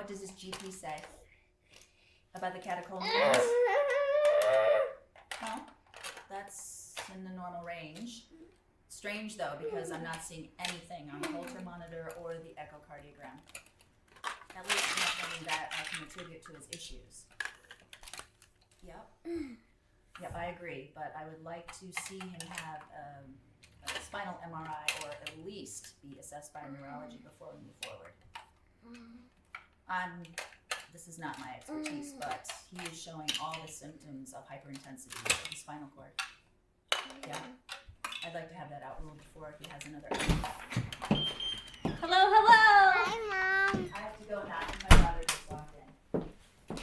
What does this GP say about the catacombs? Well, that's in the normal range. Strange though, because I'm not seeing anything on the Holter monitor or the echocardiogram. At least nothing that I can attribute to his issues. Yep. Yep, I agree, but I would like to see him have a spinal MRI or at least be assessed by neurology before we move forward. This is not my expertise, but he is showing all the symptoms of hyperintensity of the spinal cord. Yeah, I'd like to have that outruled before he has another. Hello, hello! Hi, Mom. I have to go now. My daughter just walked in.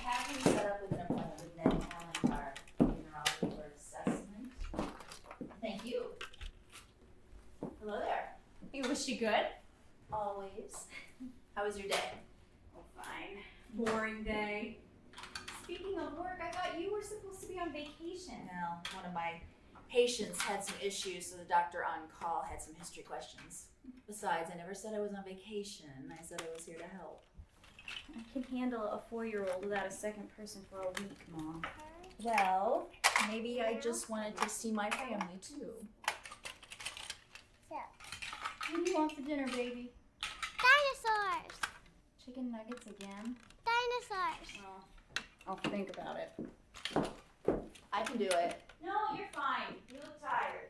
Have him set up with an appointment with Ned Allencar, neurology for assessment. Thank you. Hello there. Hey, was she good? Always. How was your day? Oh, fine. Boring day. Speaking of work, I thought you were supposed to be on vacation. Well, one of my patients had some issues, so the doctor on call had some history questions. Besides, I never said I was on vacation. I said I was here to help. I can handle a 4-year-old without a second person for a week, Mom. Well, maybe I just wanted to see my family too. What do you want for dinner, baby? Dinosaurs. Chicken nuggets again? Dinosaurs. Oh, I'll think about it. I can do it. No, you're fine. You look tired.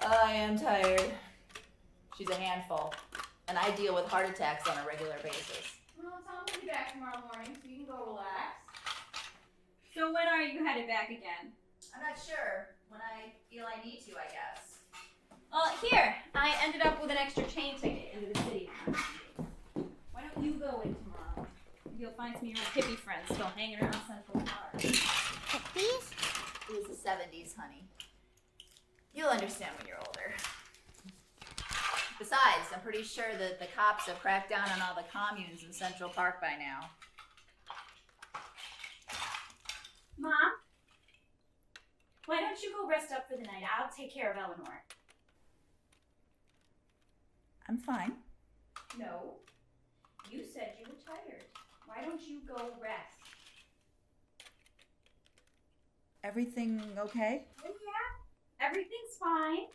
I am tired. She's a handful, and I deal with heart attacks on a regular basis. Well, Tom will be back tomorrow morning, so you can go relax. So when are you headed back again? I'm not sure. When I feel I need to, I guess. Here. I ended up with an extra train ticket into the city. Why don't you go in tomorrow? Maybe you'll find some of your hippie friends still hanging around Central Park. Hippies? It was the 70s, honey. You'll understand when you're older. Besides, I'm pretty sure that the cops have cracked down on all the communes in Central Park by now. Mom? Why don't you go rest up for the night? I'll take care of Eleanor. I'm fine. No. You said you were tired. Why don't you go rest? Everything okay? Oh, yeah. Everything's fine.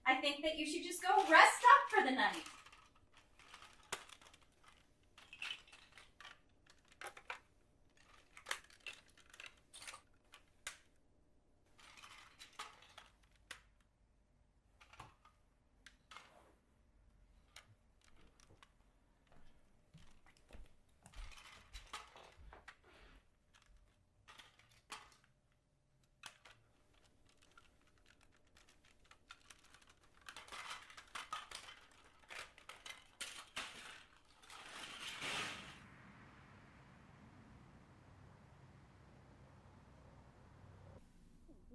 I think that you should just go rest up for the night.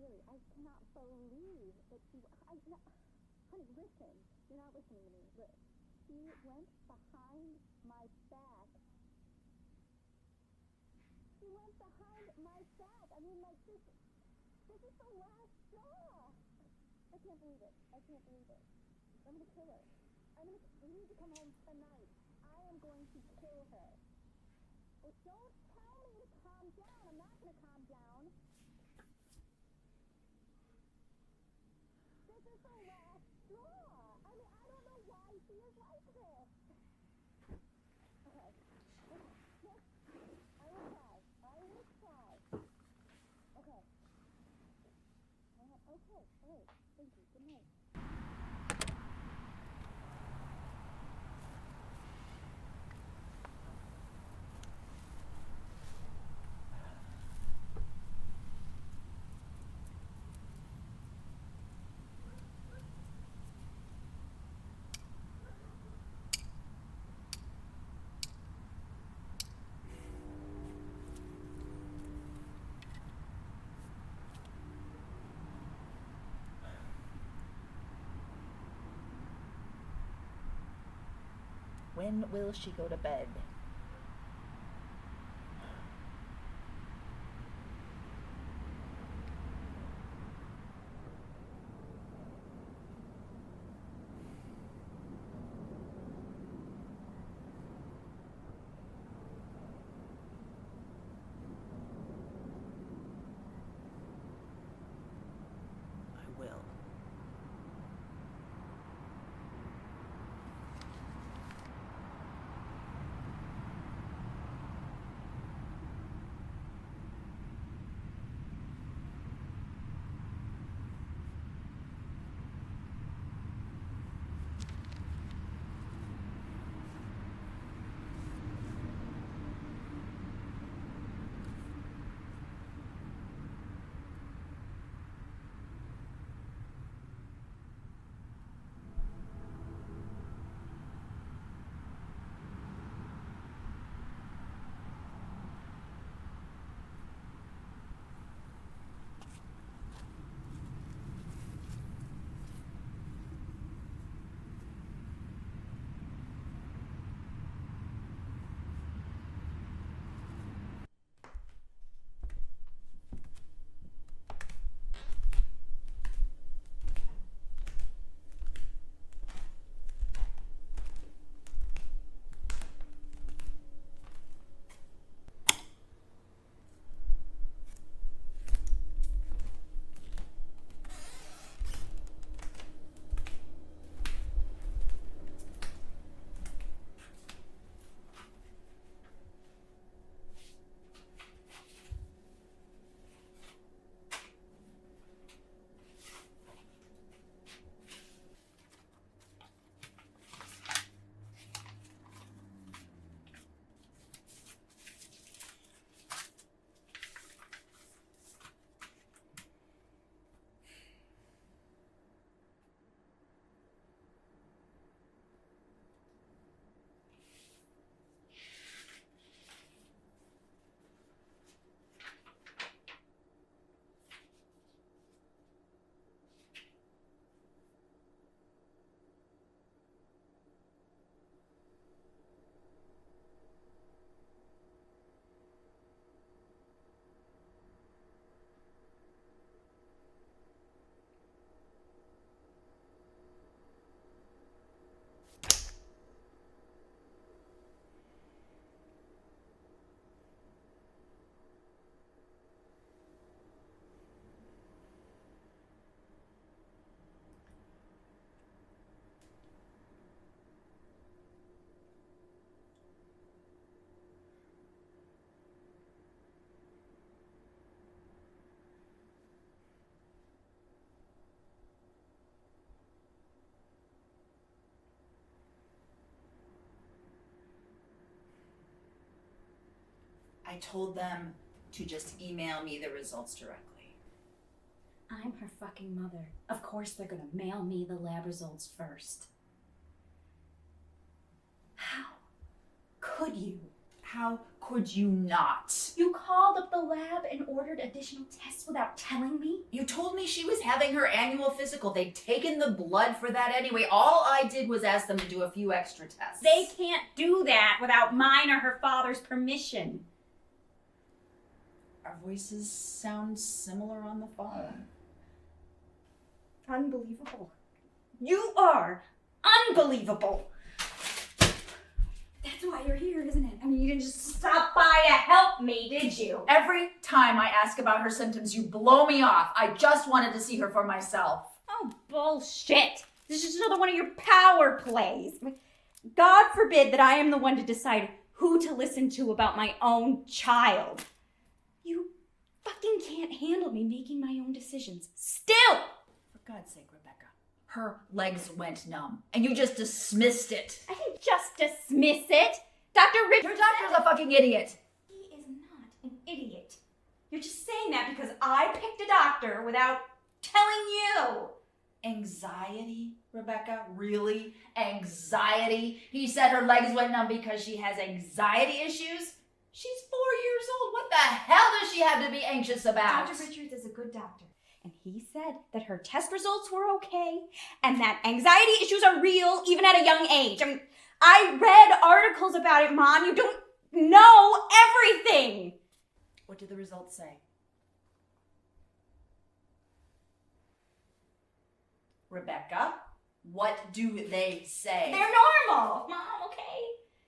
Really, I cannot believe that honey, listen. You're not listening to me. Look, she went behind my back. She went behind my back. I mean, like, this is the last straw. I can't believe it. I can't believe it. I'm gonna kill her. We need to come home tonight. I am going to kill her. Well, don't tell me to calm down. I'm not gonna calm down. This is the last straw. I mean, I don't know why she is like this. Okay. Yes, I will try. Okay. Okay, all right. Thank you. Good night. When will she go to bed? I told them to just email me the results directly. I'm her fucking mother. Of course they're gonna mail me the lab results first. How could you? How could you not? You called up the lab and ordered additional tests without telling me? You told me she was having her annual physical. They'd taken the blood for that anyway. All I did was ask them to do a few extra tests. They can't do that without mine or her father's permission. Our voices sound similar on the phone. Unbelievable. You are unbelievable. That's why you're here, isn't it? I mean, you didn't just stop by to help me, did you? Every time I ask about her symptoms, you blow me off. I just wanted to see her for myself. Oh, bullshit. This is just another one of your power plays. God forbid that I am the one to decide who to listen to about my own child. You fucking can't handle me making my own decisions. Still! For God's sake, Rebecca. Her legs went numb, and you just dismissed it. I didn't just dismiss it. Dr. Richard. Your doctor's a fucking idiot. He is not an idiot. You're just saying that because I picked a doctor without telling you. Anxiety, Rebecca? Really? Anxiety? He said her legs went numb because she has anxiety issues? She's 4 years old. What the hell does she have to be anxious about? Dr. Richards is a good doctor. And he said that her test results were okay and that anxiety issues are real even at a young age. I mean, I read articles about it, Mom. You don't know everything. What do the results say? Rebecca, what do they say? They're normal, Mom, okay?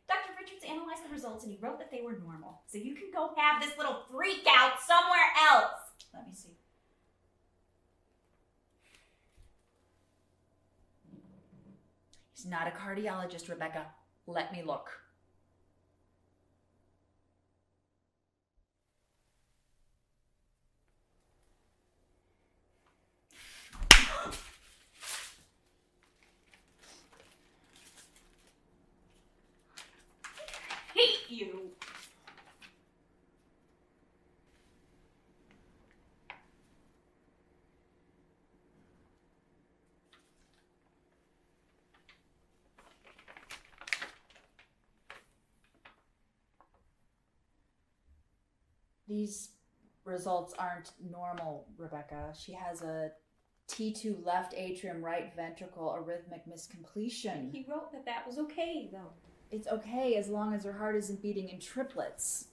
Dr. Richards analyzed the results and he wrote that they were normal. So you can go have this little freak out somewhere else. Let me see. He's not a cardiologist, Rebecca. Let me look. Hate you. These results aren't normal, Rebecca. She has a T2 left atrium, right ventricle, arrhythmic miscompletion. He wrote that that was okay, though. It's okay as long as her heart isn't beating in triplets.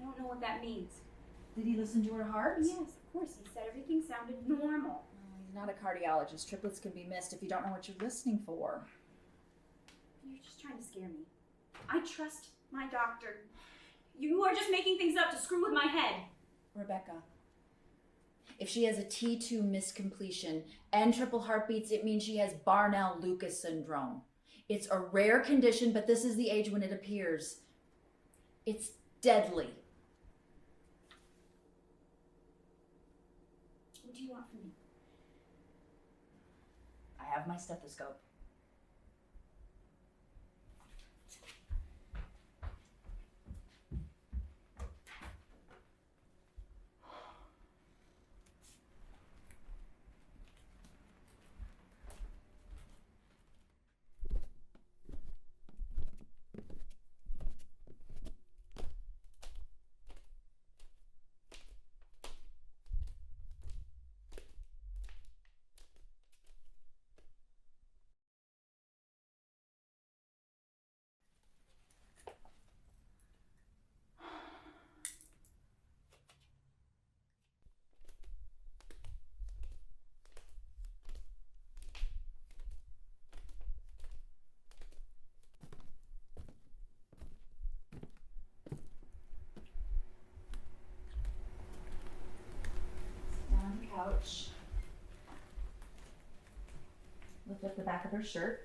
I don't know what that means. Did he listen to her heart? Yes, of course. He said everything sounded normal. He's not a cardiologist. Triplets can be missed if you don't know what you're listening for. You're just trying to scare me. I trust my doctor. You are just making things up to screw with my head. Rebecca, if she has a T2 miscompletion and triple heartbeats, it means she has Barnell-Lucas syndrome. It's a rare condition, but this is the age when it appears. It's deadly. What do you want from me? I have my stethoscope. Couch. Lift up the back of her shirt.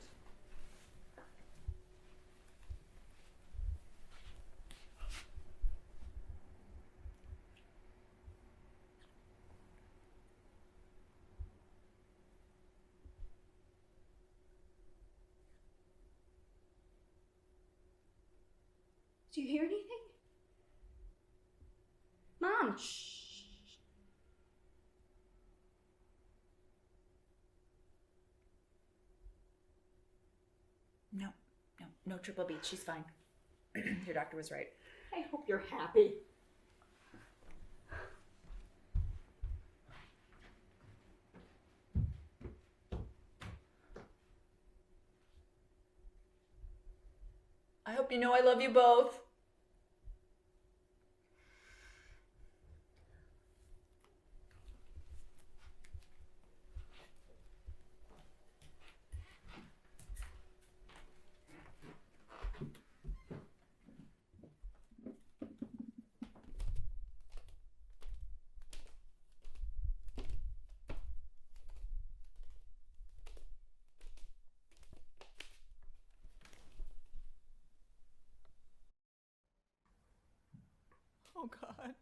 Do you hear anything? on. Shh. No triple beats. She's fine. Your doctor was right. I hope you're happy. I hope you know I love you both. Oh, God.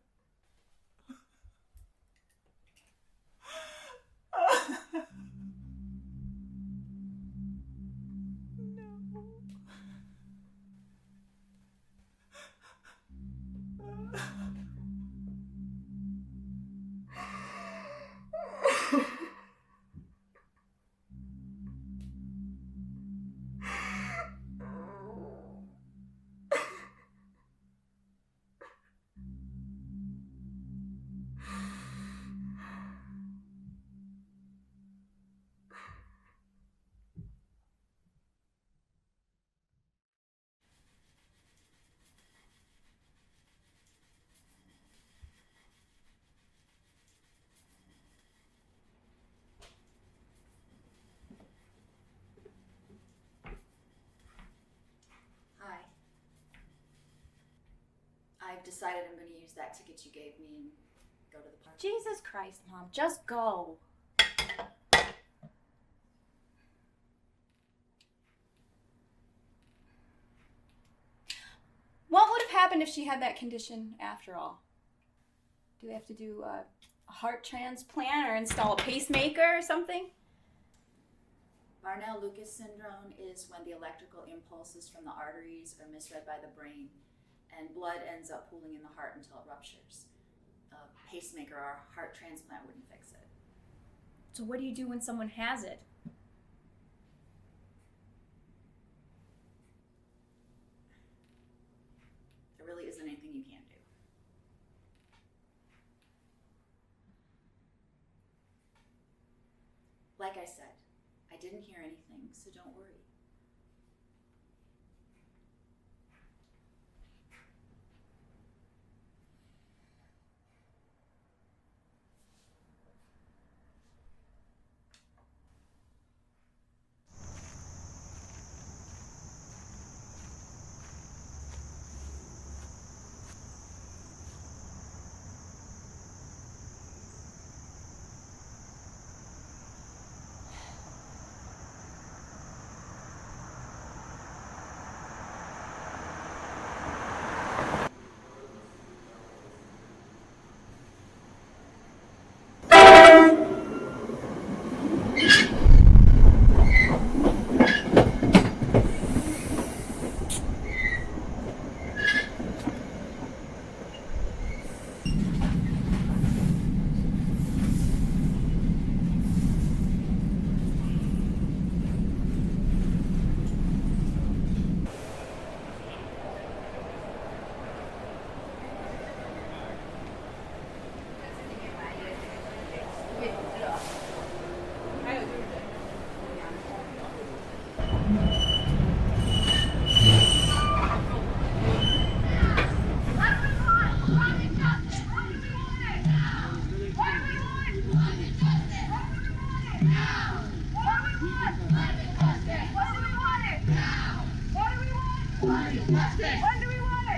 Hi. I've decided I'm going to use that ticket you gave me and go to the park. Jesus Christ, Mom, just go. What would have happened if she had that condition after all? Do we have to do a heart transplant or install a pacemaker or something? Barnell-Lucas syndrome is when the electrical impulses from the arteries are misread by the brain and blood ends up pooling in the heart until it ruptures. A pacemaker or a heart transplant wouldn't fix it. So what do you do when someone has it? There really isn't anything you can't do. Like I said, I didn't hear anything, so don't worry.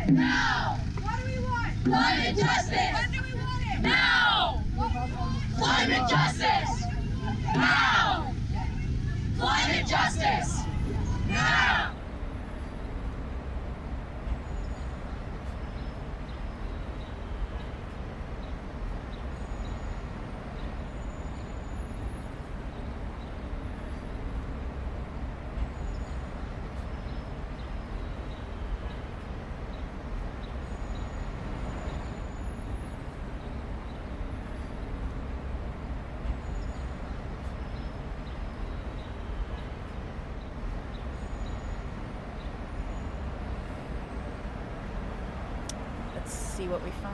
Now! What do we want? Climate justice! When do we want it? Now! Climate justice! Now! Climate justice! Now! see what we find.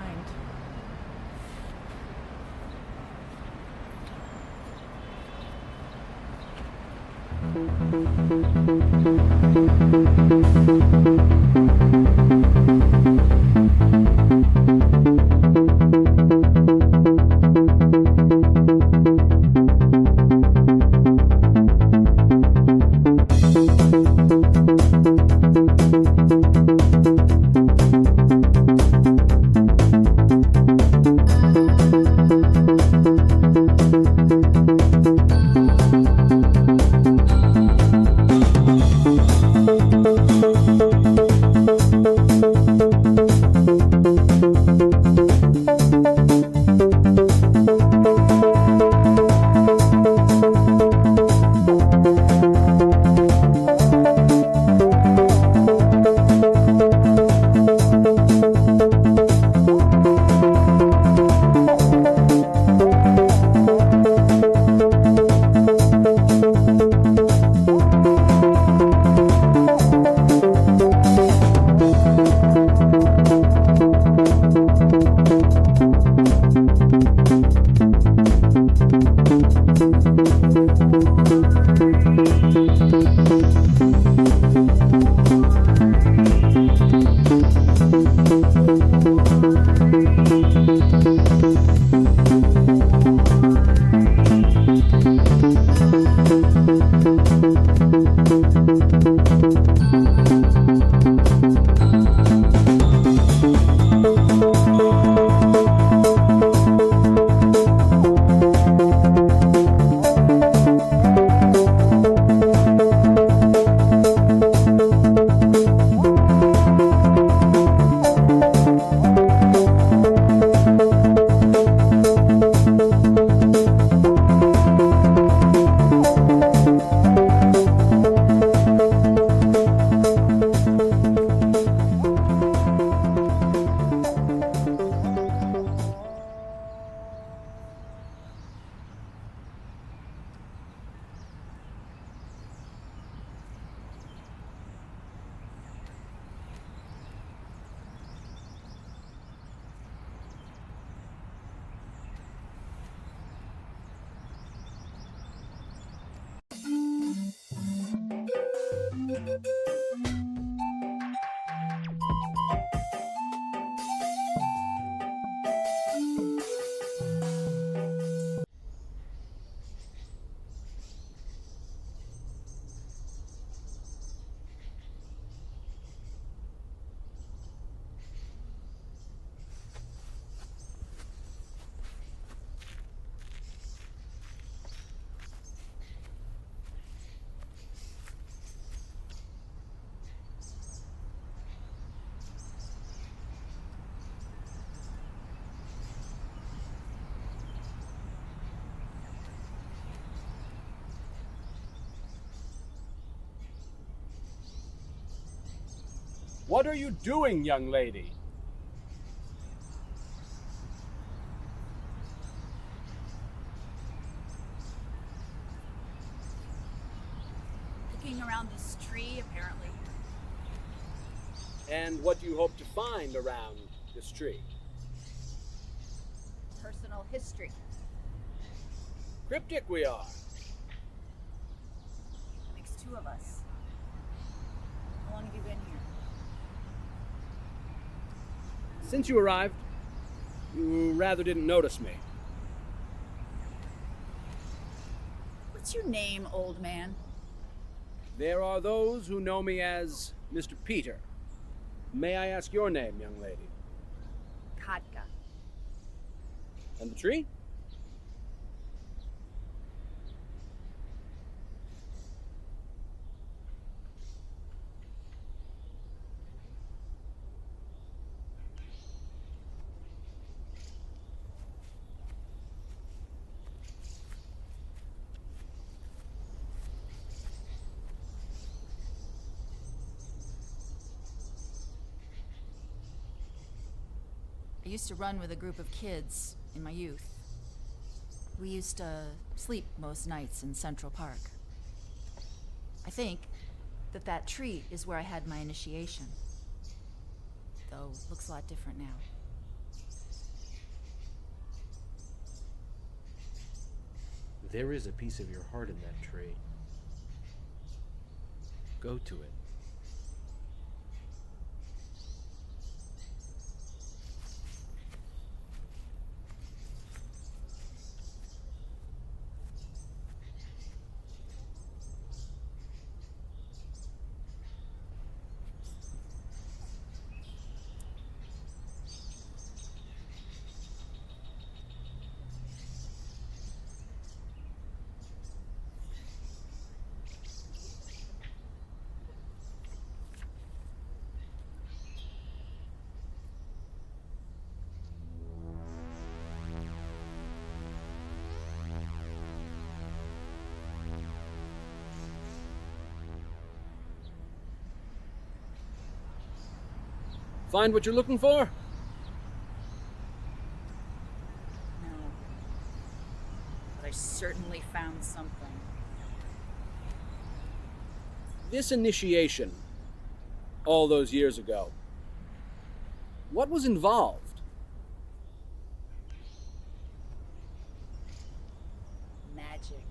What are you doing, young lady? Looking around this tree, apparently. And what do you hope to find around this tree? Personal history. Cryptic we are. Makes two of us. How long have you been here? Since you arrived, you rather didn't notice me. What's your name, old man? There are those who know me as Mr. Peter. May I ask your name, young lady? Katka. And the tree? I used to run with a group of kids in my youth. We used to sleep most nights in Central Park. I think that tree is where I had my initiation. Though it looks a lot different now. There is a piece of your heart in that tree. Go to it. Find what you're looking for? No. But I certainly found something. This initiation, all those years ago, what was involved? Magic.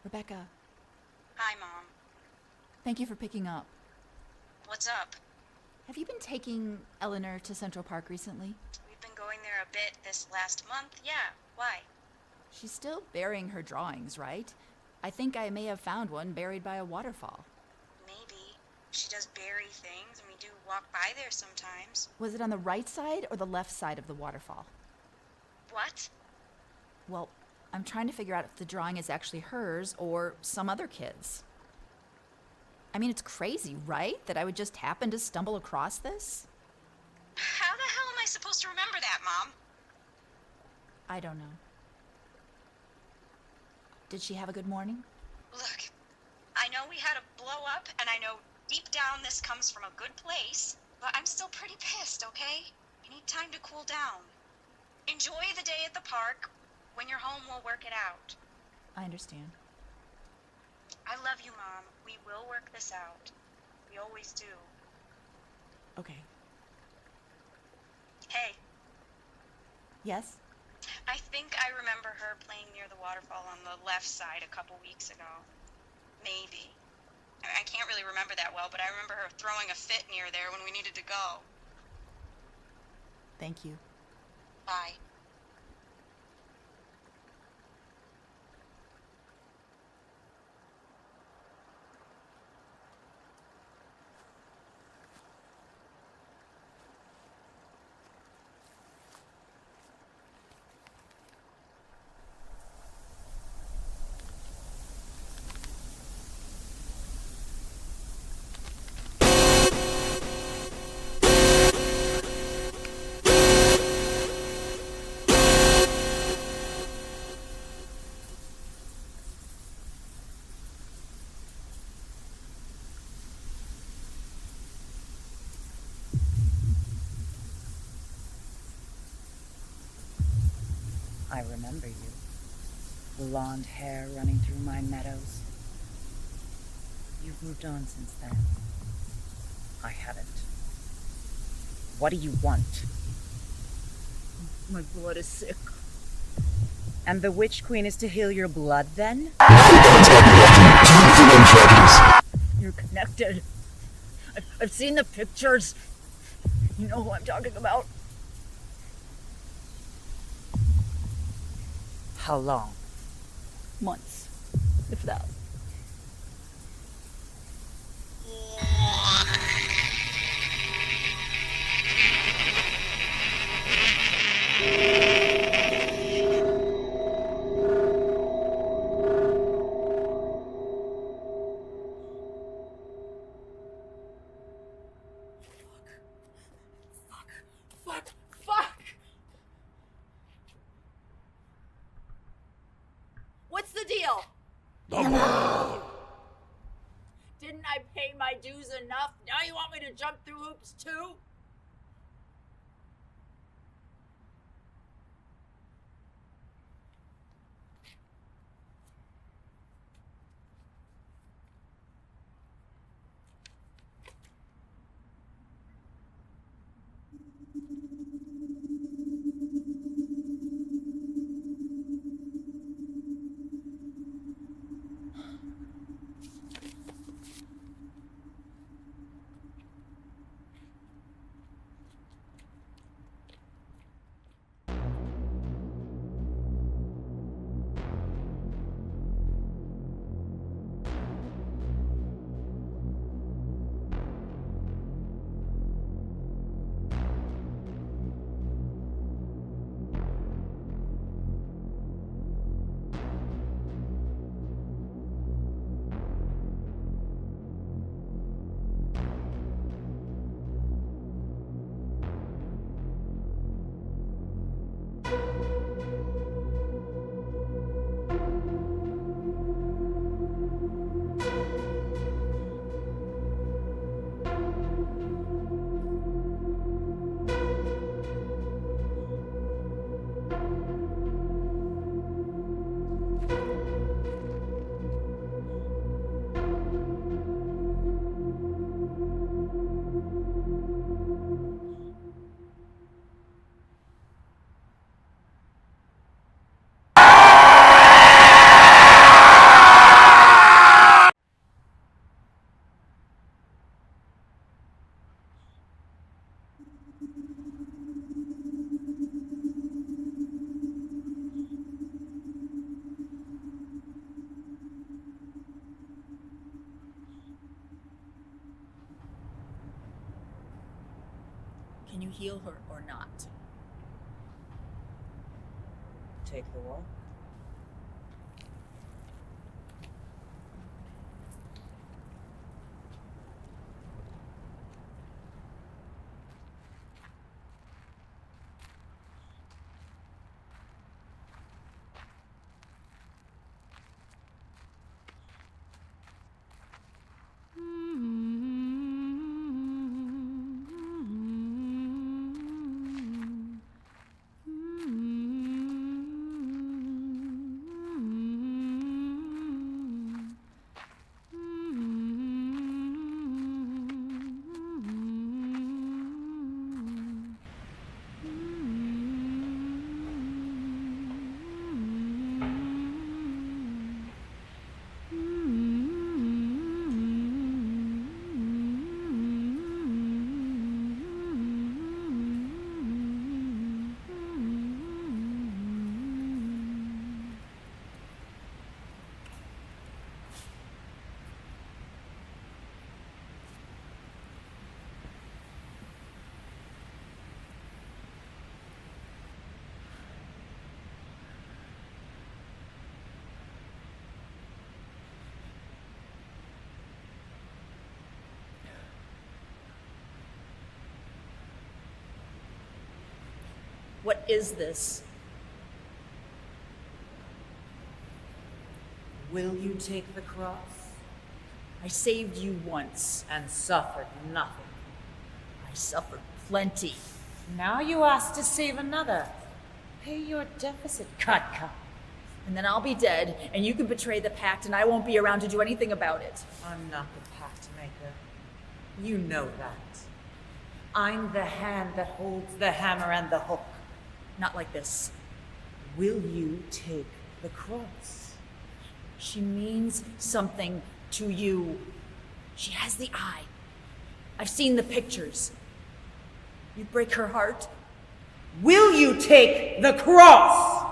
Rebecca, Hi, Mom. thank you for picking up. What's up? Have you been taking Eleanor to Central Park recently? We've been going there a bit this last month. Yeah, why? She's still burying her drawings, right? I think I may have found one buried by a waterfall. Maybe. She does bury things, and we do walk by there sometimes. Was it on the right side or the left side of the waterfall? What? Well, I'm trying to figure out if the drawing is actually hers or some other kid's. I mean, it's crazy, right? That I would just happen to stumble across this? How the hell am I supposed to remember that, Mom? I don't know. Did she have a good morning? Look, I know we had a blow up, and I know deep down this comes from a good place, but I'm still pretty pissed, okay? I need time to cool down. Enjoy the day at the park. When you're home, we'll work it out. I understand. I love you, Mom. We will work this out. We always do. Okay. Hey, Yes? I think I remember her playing near the waterfall on the left side a couple weeks ago. Maybe. I can't really remember that well, but I remember her throwing a fit near there when we needed to go. Thank you. Bye. I remember you. Blonde hair running through my meadows. You've moved on since then. I haven't. What do you want? My blood is sick. And the Witch Queen is to heal your blood then? You're connected. I've seen the pictures. You know who I'm talking about. How long? Months, if that. Fuck! What's the deal? Didn't I pay my dues enough? Now you want me to jump through hoops too? Can you heal her or not? Take the walk. What is this? Will you take the cross? I saved you once. And suffered nothing. I suffered plenty. Now you ask to save another. Pay your deficit, Katka. And then I'll be dead, and you can betray the pact, and I won't be around to do anything about it. I'm not the pact maker. You know that. I'm the hand that holds the hammer and the hook. Not like this. Will you take the cross? She means something to you. She has the eye. I've seen the pictures. You'd break her heart? Will you take the cross?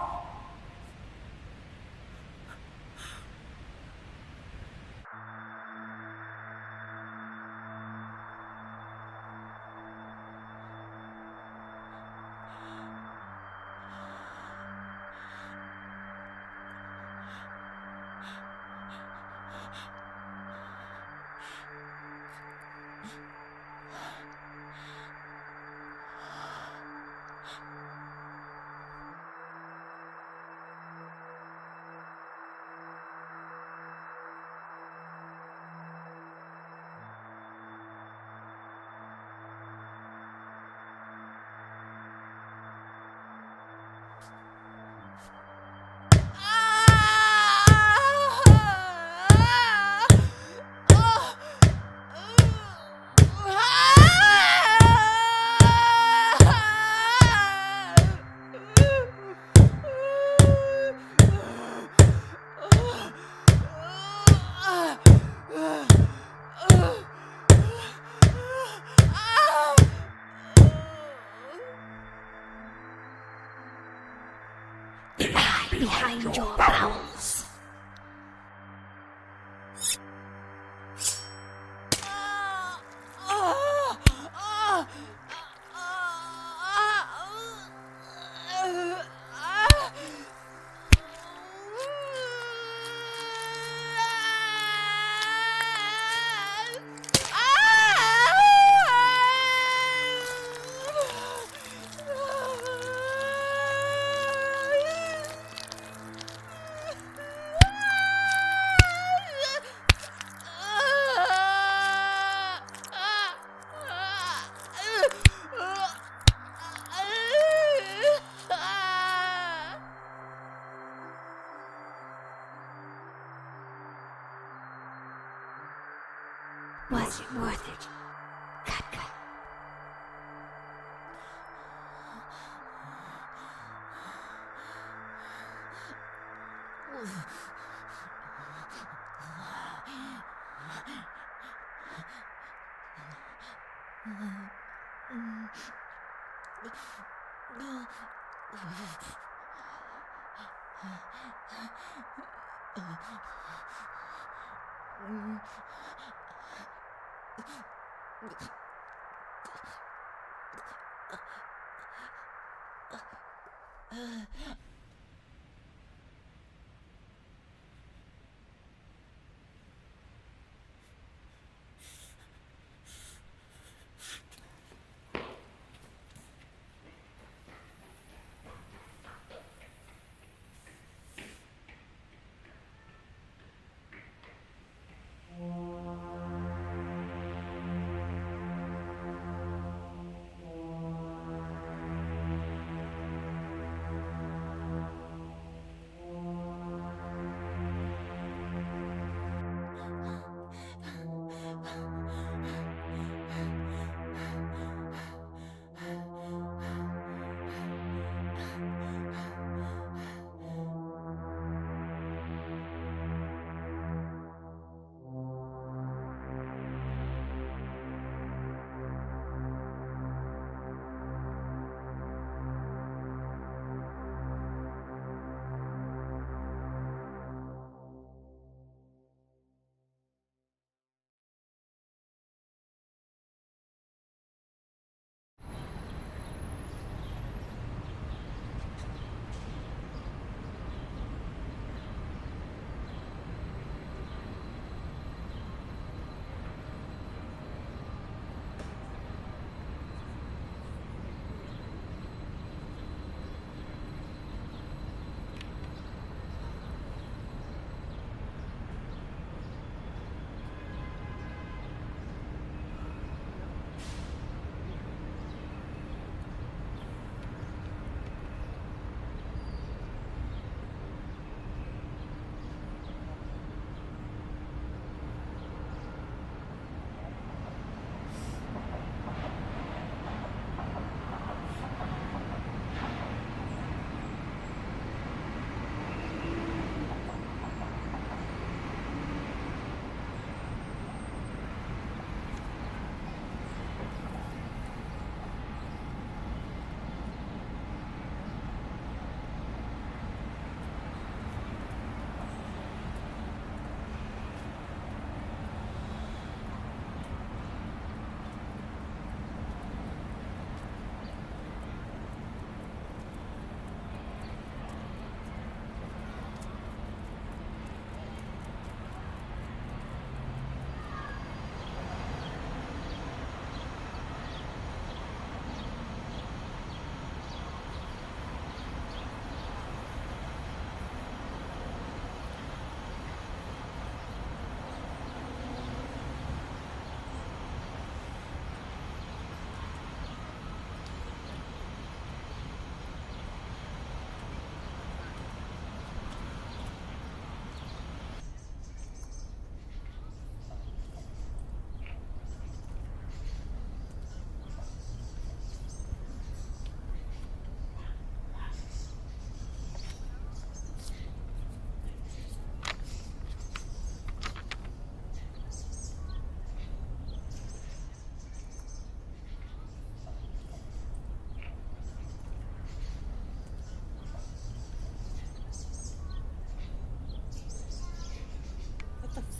behind your bowels. Was it worth it? Katka.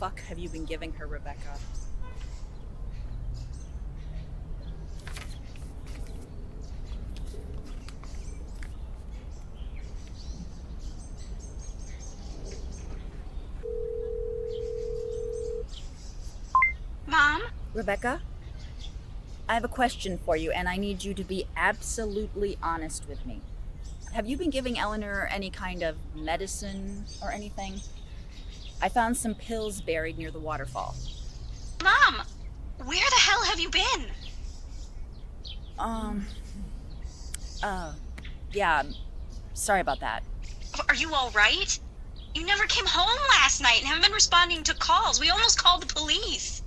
fuck have you been giving her, Rebecca? Mom? Rebecca? I have a question for you, and I need you to be absolutely honest with me. Have you been giving Eleanor any kind of medicine or anything? I found some pills buried near the waterfall. Mom! Where the hell have you been? Yeah, sorry about that. Are you alright? You never came home last night and haven't been responding to calls. We almost called the police.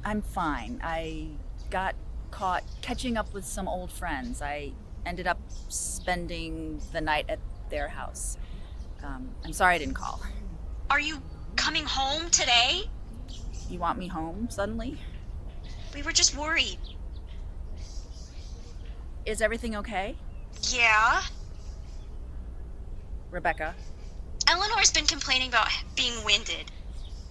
I'm fine. I got caught catching up with some old friends. I ended up spending the night at their house. I'm sorry I didn't call. Are you coming home today? You want me home suddenly? We were just worried. Is everything okay? Yeah? Rebecca? Eleanor's been complaining about being winded.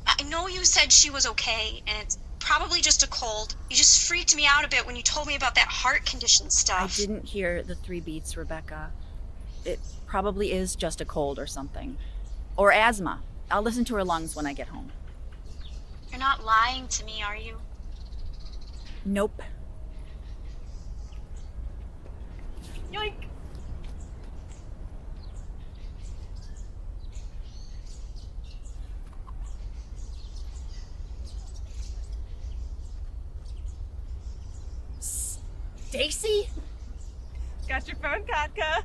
I know you said she was okay, and it's probably just a cold. You just freaked me out a bit when you told me about that heart condition stuff. I didn't hear the 3 beats, Rebecca. It probably is just a cold or something. Or asthma. I'll listen to her lungs when I get home. You're not lying to me, are you? Nope. Yoink! Stacy? Got your phone, Katka?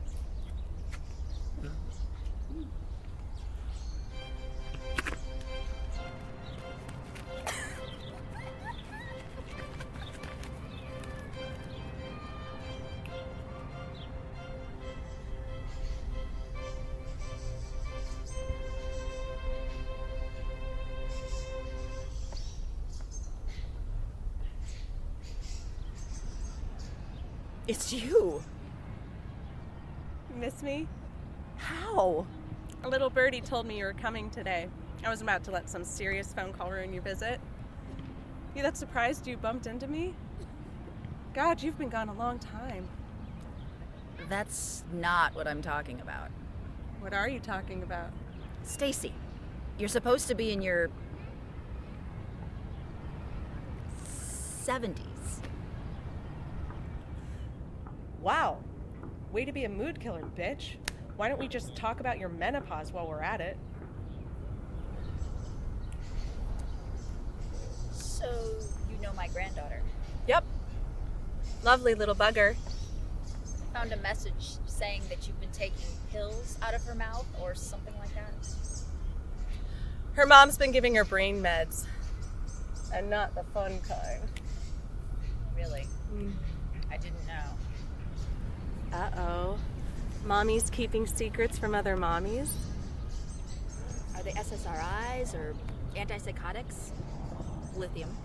It's you. Miss me? How? A little birdie told me you were coming today. I was about to let some serious phone call ruin your visit. You that surprised you bumped into me? God, you've been gone a long time. That's not what I'm talking about. What are you talking about? Stacy, you're supposed to be in your 70s. Wow. Way to be a mood killer, bitch. Why don't we just talk about your menopause while we're at it? So, you know my granddaughter. Yep. Lovely little bugger. I found a message saying that you've been taking pills out of her mouth or something like that. Her mom's been giving her brain meds. And not the fun kind. Really? I didn't know. Uh-oh. Mommy's keeping secrets from other mommies? Are they SSRIs or antipsychotics? Lithium.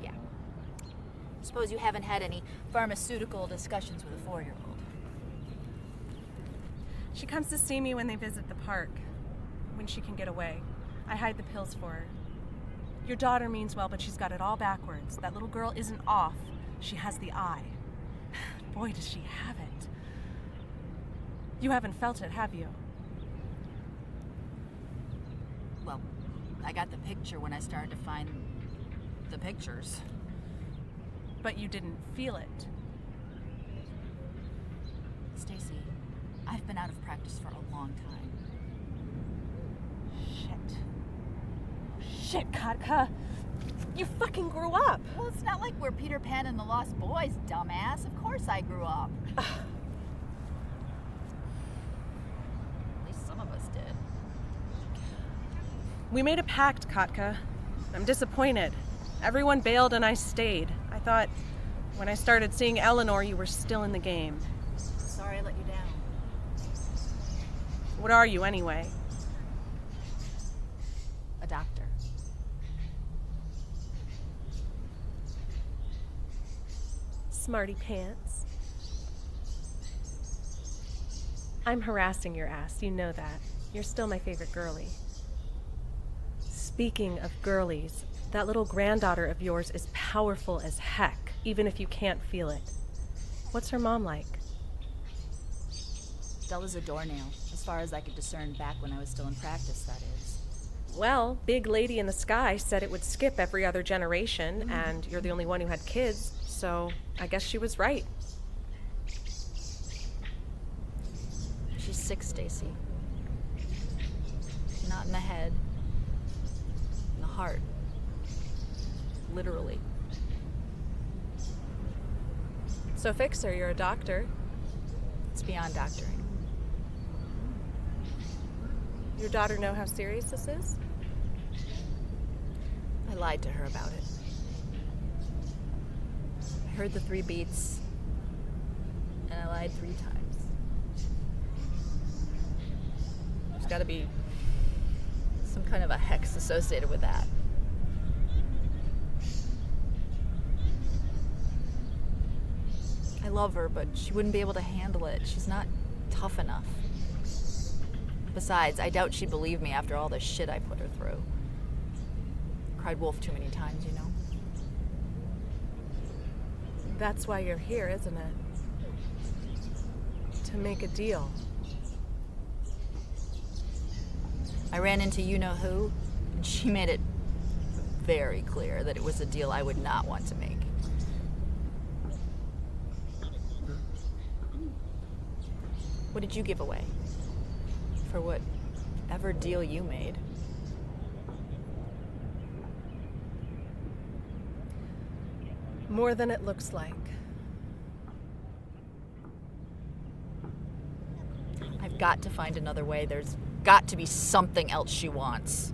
Yeah. Suppose you haven't had any pharmaceutical discussions with a 4-year-old. She comes to see me when they visit the park, when she can get away. I hide the pills for her. Your daughter means well, but she's got it all backwards. That little girl isn't off. She has the eye. Boy, does she have it. You haven't felt it, have you? Well, I got the picture when I started to find the pictures. But you didn't feel it. Stacy, I've been out of practice for a long time. Shit, Katka. You fucking grew up. Well, it's not like we're Peter Pan and the Lost Boys, dumbass. Of course I grew up. At least some of us did. We made a pact, Katka. I'm disappointed. Everyone bailed and I stayed. I thought when I started seeing Eleanor, you were still in the game. Sorry I let you down. What are you, anyway? A doctor. Smarty pants. I'm harassing your ass, you know that. You're still my favorite girlie. Speaking of girlies, that little granddaughter of yours is powerful as heck, even if you can't feel it. What's her mom like? Dull as a doornail, as far as I could discern back when I was still in practice, that is. Well, big lady in the sky said it would skip every other generation, and you're the only one who had kids, so I guess she was right. She's sick, Stacy. Not in the head. In the heart. Literally. So fix her, you're a doctor. It's beyond doctoring. Your daughter know how serious this is? I lied to her about it. I heard the 3 beats, and I lied 3 times. There's gotta be some kind of a hex associated with that. I love her, but she wouldn't be able to handle it. She's not tough enough. Besides, I doubt she'd believe me after all the shit I put her through. Cried wolf too many times, you know? That's why you're here, isn't it? To make a deal. I ran into you-know-who, and she made it very clear that it was a deal I would not want to make. What did you give away? For whatever deal you made. More than it looks like. I've got to find another way. There's got to be something else she wants.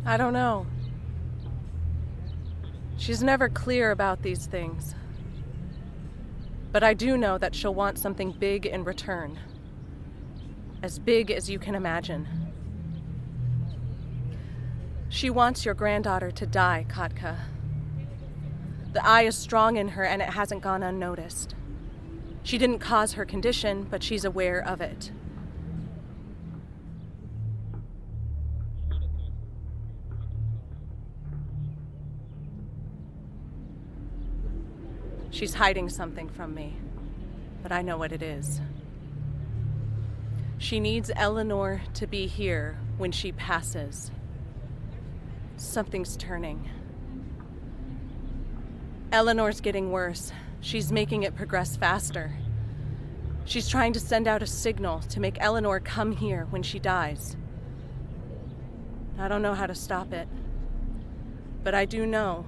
I don't know. She's never clear about these things. But I do know that she'll want something big in return. As big as you can imagine. She wants your granddaughter to die, Katka. The eye is strong in her and it hasn't gone unnoticed. She didn't cause her condition, but she's aware of it. She's hiding something from me, but I know what it is. She needs Eleanor to be here when she passes. Something's turning. Eleanor's getting worse. She's making it progress faster. She's trying to send out a signal to make Eleanor come here when she dies. I don't know how to stop it, but I do know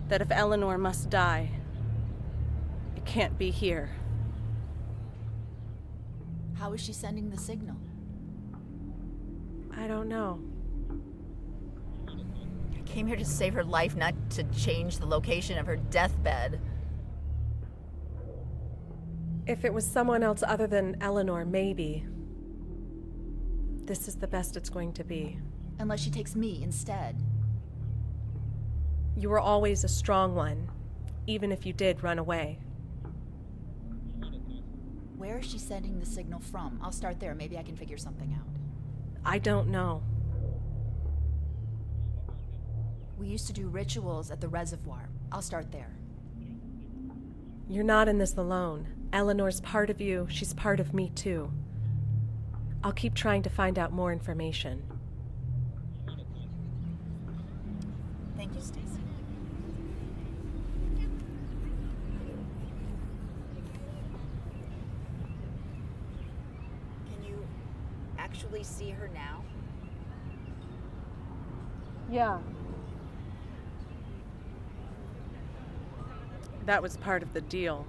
that if Eleanor must die, it can't be here. How is she sending the signal? I don't know. I came here to save her life, not to change the location of her deathbed. If it was someone else other than Eleanor, maybe. This is the best it's going to be. Unless she takes me instead. You were always a strong one, even if you did run away. Where is she sending the signal from? I'll start there. Maybe I can figure something out. I don't know. We used to do rituals at the reservoir. I'll start there. You're not in this alone. Eleanor's part of you. She's part of me, too. I'll keep trying to find out more information. Thank you, Stacy. Can you actually see her now? Yeah. That was part of the deal.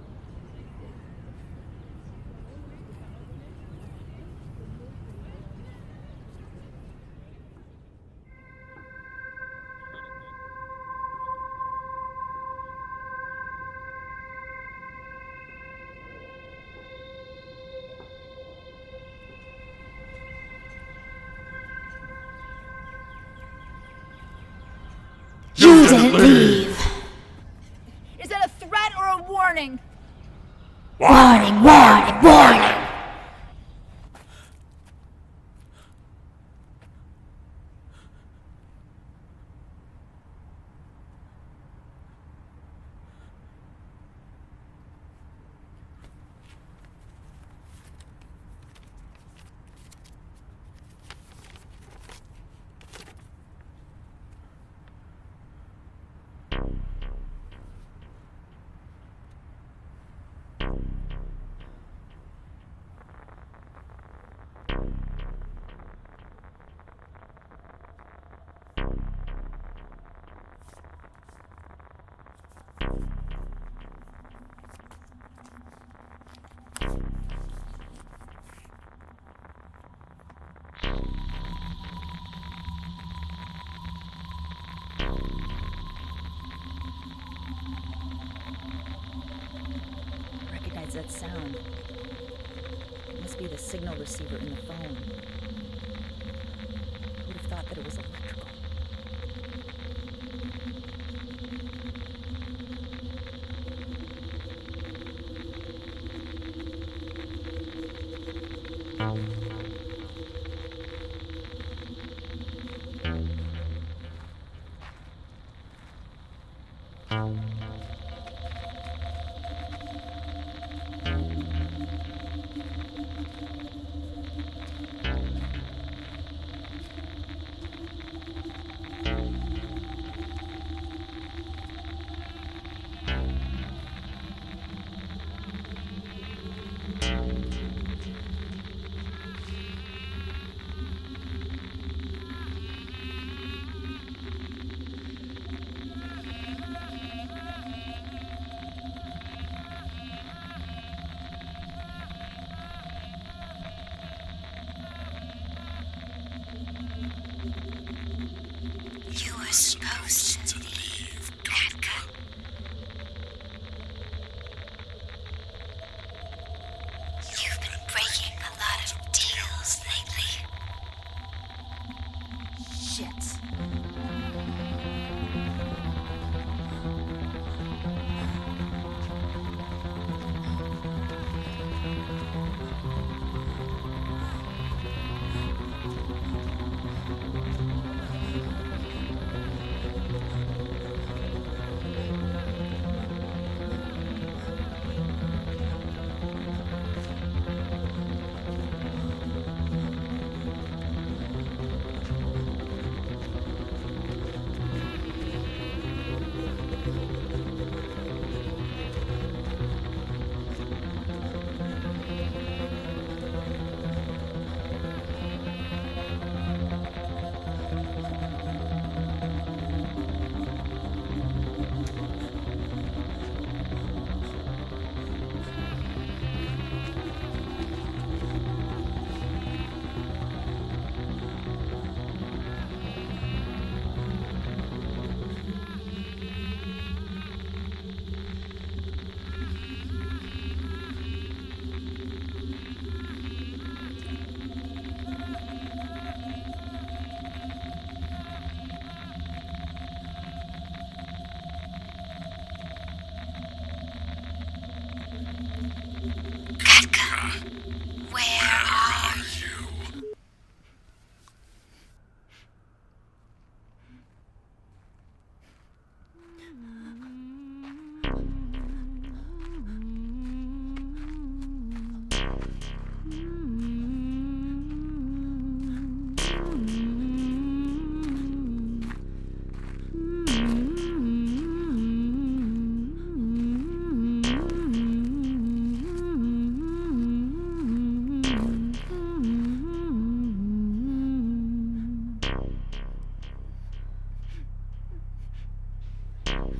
shouldn't leave. Is that a threat or a warning? Warning, warning, warning! Recognize that sound. It must be the signal receiver in the phone. I would have thought that it was electrical. You were supposed to leave, Katka. You've been breaking a lot of deals lately. Shit.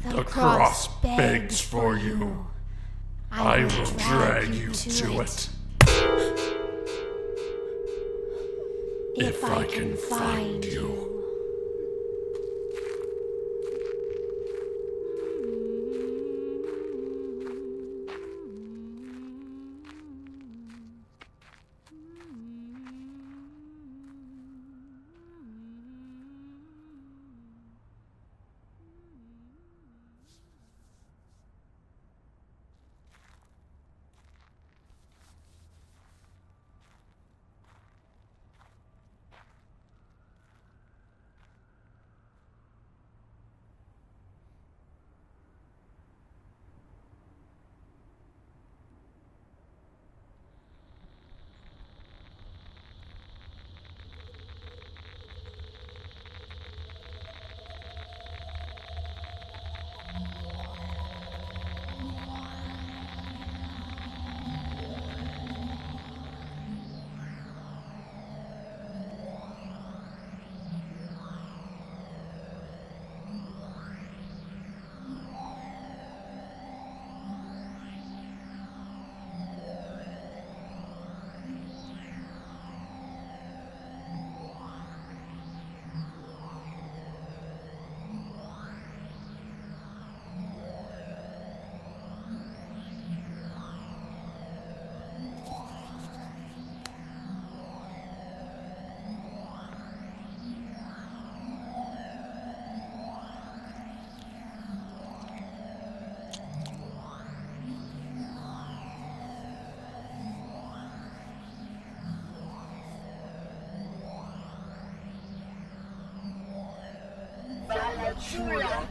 The cross begs for you. I will drag you to it. If I can find you. Surreal.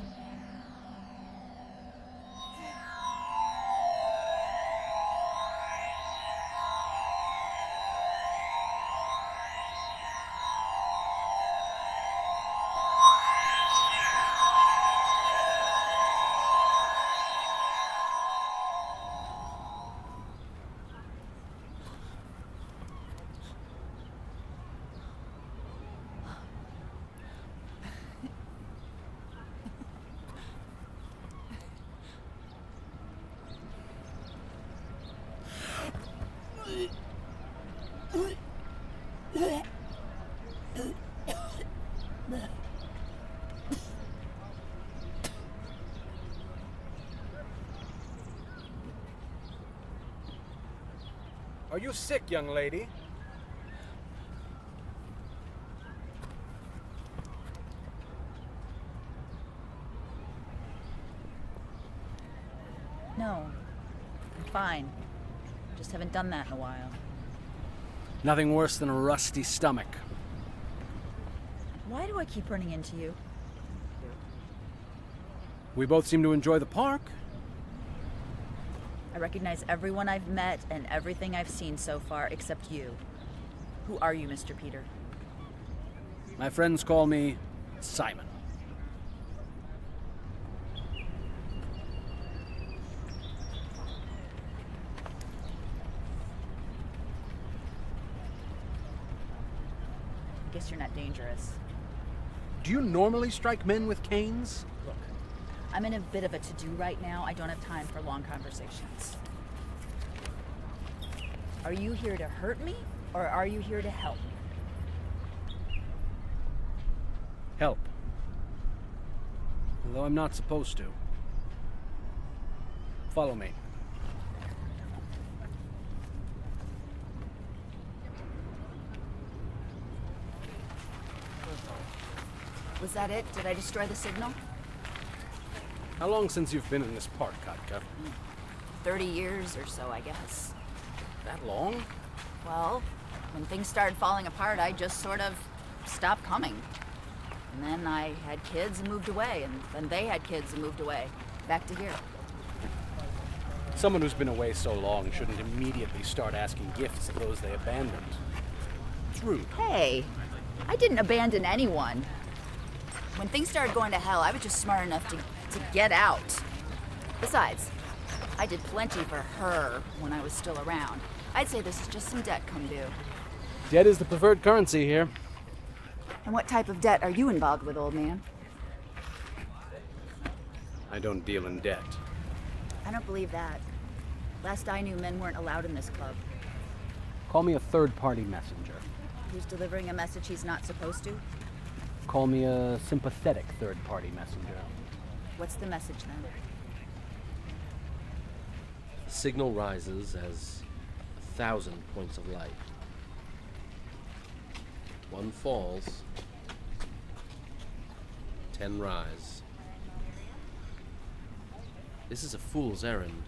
Are you sick, young lady? No. I'm fine. Just haven't done that in a while. Nothing worse than a rusty stomach. Why do I keep running into you? We both seem to enjoy the park. I recognize everyone I've met and everything I've seen so far except you. Who are you, Mr. Peter? My friends call me Simon. I guess you're not dangerous. Do you normally strike men with canes? Look, I'm in a bit of a to-do right now. I don't have time for long conversations. Are you here to hurt me, or are you here to help me? Help. Although I'm not supposed to. Follow me. Was that it? Did I destroy the signal? How long since you've been in this park, Katka? 30 years or so, I guess. That long? Well, when things started falling apart, I just sort of stopped coming. And then I had kids and moved away, and then they had kids and moved away. Back to here. Someone who's been away so long shouldn't immediately start asking gifts of those they abandoned. It's rude. Hey, I didn't abandon anyone. When things started going to hell, I was just smart enough to get out. Besides, I did plenty for her when I was still around. I'd say this is just some debt come due. Debt is the preferred currency here. And what type of debt are you involved with, old man? I don't deal in debt. I don't believe that. Last I knew, men weren't allowed in this club. Call me a third-party messenger. Who's delivering a message he's not supposed to? Call me a sympathetic third-party messenger. What's the message then? The signal rises as 1,000 points of light. One falls, 10 rise. This is a fool's errand.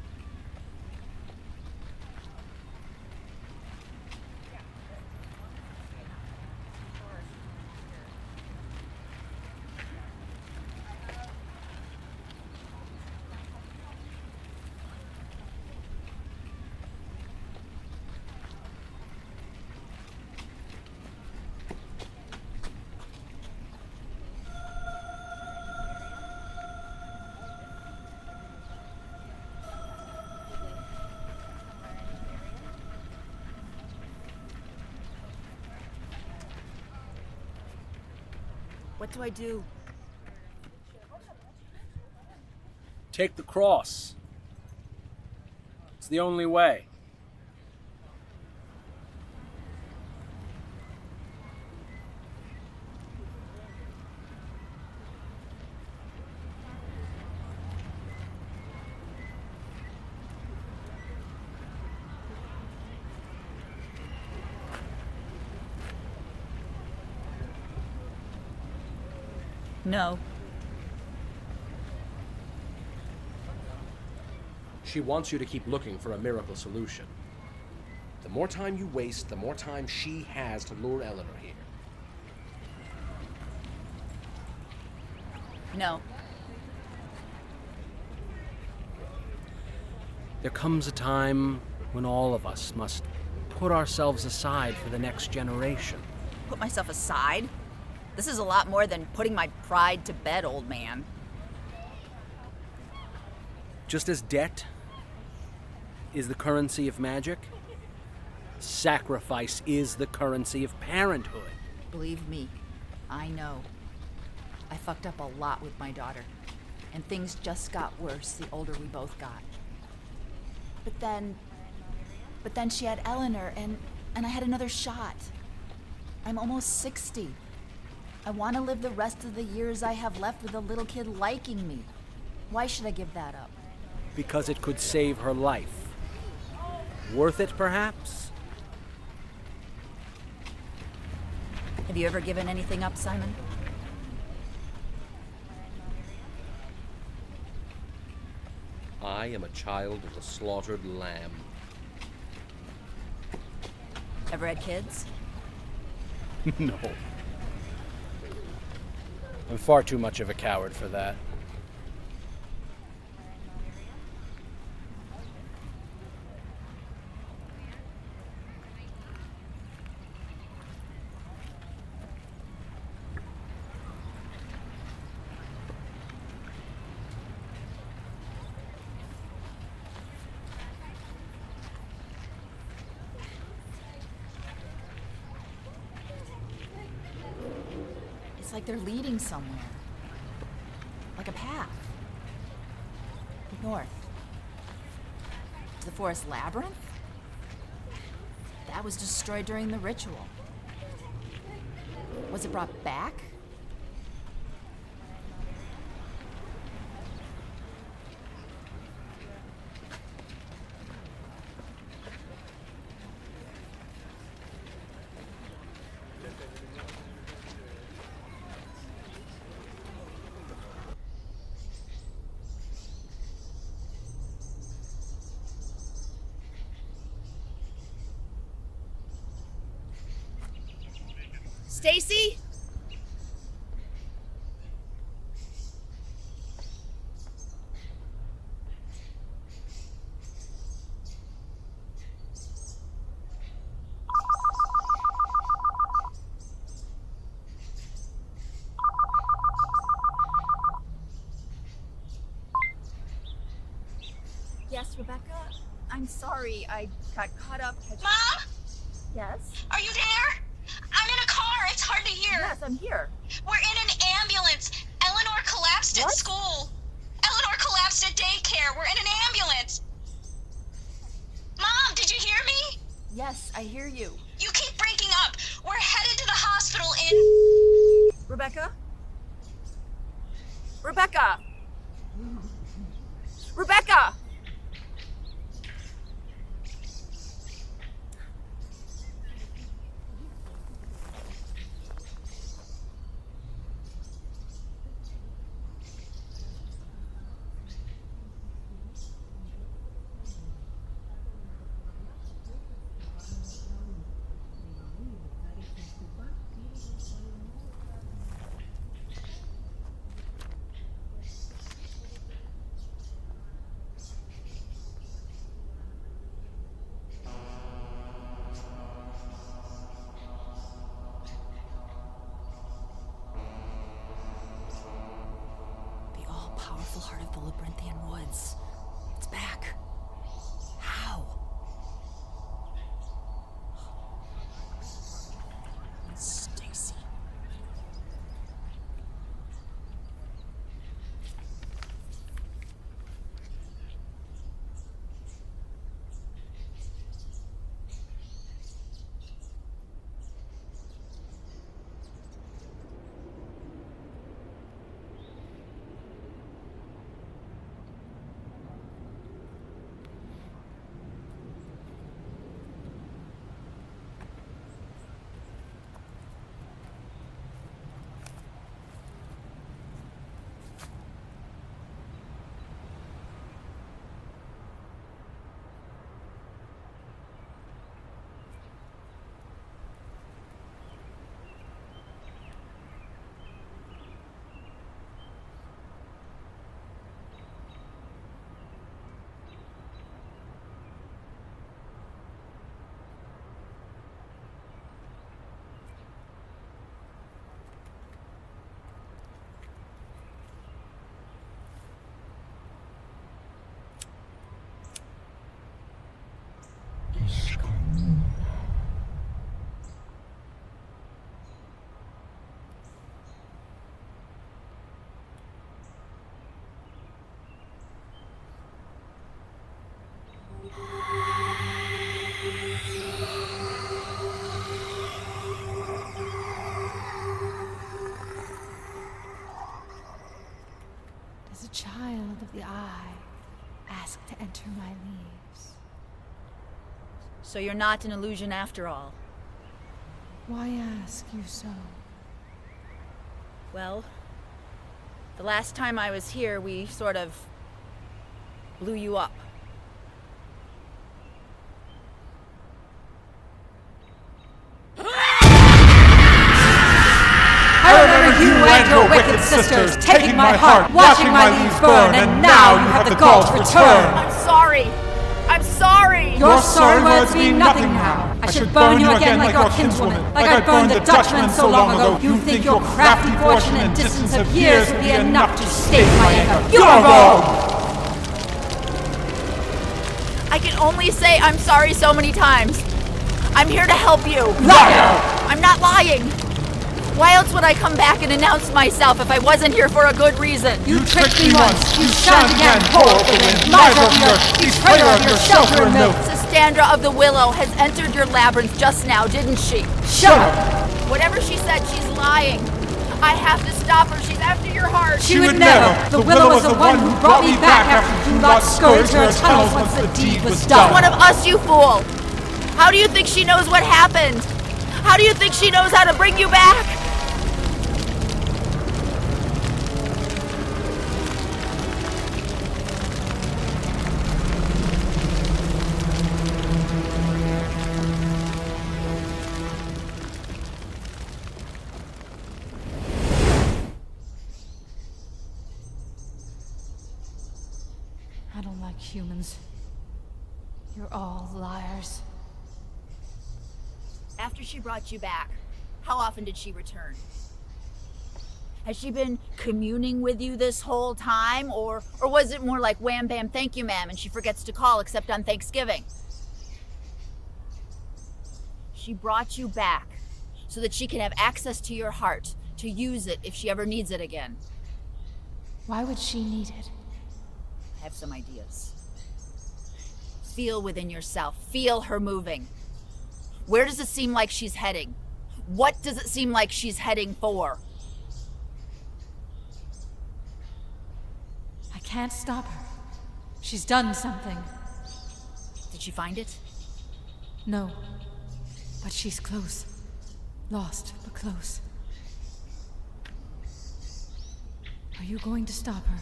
What do I do? Take the cross. It's the only way. No. She wants you to keep looking for a miracle solution. The more time you waste, the more time she has to lure Eleanor here. No. There comes a time when all of us must put ourselves aside for the next generation. Put myself aside? This is a lot more than putting my pride to bed, old man. Just as debt is the currency of magic, sacrifice is the currency of parenthood. Believe me, I know. I fucked up a lot with my daughter, and things just got worse the older we both got. But then she had Eleanor, and I had another shot. I'm almost 60. I want to live the rest of the years I have left with a little kid liking me. Why should I give that up? Because it could save her life. Worth it, perhaps? Have you ever given anything up, Simon? I am a child of the slaughtered lamb. Ever had kids? No. I'm far too much of a coward for that. It's like they're leading somewhere. Like a path. North. To the forest labyrinth? That was destroyed during the ritual. Was it brought back? Stacy? Yes, Rebecca? I'm sorry, I got caught up. Mom? Yes? Are you there? I'm in a car. It's hard to hear. Yes, I'm here. We're in an ambulance. Eleanor collapsed at school. Eleanor collapsed at daycare. We're in an ambulance. Mom, did you hear me? Yes, I hear you. You keep breaking up. We're headed to the hospital in... Rebecca? Rebecca! Rebecca! Powerful heart of the labyrinthian woods. It's back. How? Stacy. of the eye ask to enter my leaves. So you're not an illusion after all. Why ask you so? Well, the last time I was here, we sort of blew you up. I remember you and your wicked sisters taking my heart, watching my leaves burn, and now you have the gall to return. I'm sorry. I'm sorry. Your sorry words mean nothing now. I should burn you again like your kinswoman, like I burned the Dutchman so long ago. You think your crafty fortune and distance of years would be enough to stake my anger. You are wrong! I can only say I'm sorry so many times. I'm here to help you. Liar! I'm not lying. Why else would I come back and announce myself if I wasn't here for a good reason? You tricked me once, you shan't again, whore of the wind, miser of the earth, betrayer of your shelter and milk. Sandra of the Willow has entered your labyrinth just now, didn't she? Shut up! Whatever she said, she's lying. I have to stop her. She's after your heart. She would never. The Willow was the one who brought me back after you got scourged her tunnels once the deed was done. She's one of us, you fool. How do you think she knows what happened? How do you think she knows how to bring you back? I don't like humans. You're all liars. After she brought you back, how often did she return? Has she been communing with you this whole time? Or was it more like wham bam thank you ma'am and she forgets to call except on Thanksgiving? She brought you back so that she can have access to your heart, to use it if she ever needs it again. Why would she need it? I have some ideas. Feel within yourself. Feel her moving. Where does it seem like she's heading? What does it seem like she's heading for? I can't stop her. She's done something. Did she find it? No. But she's close. Lost, but close. Are you going to stop her?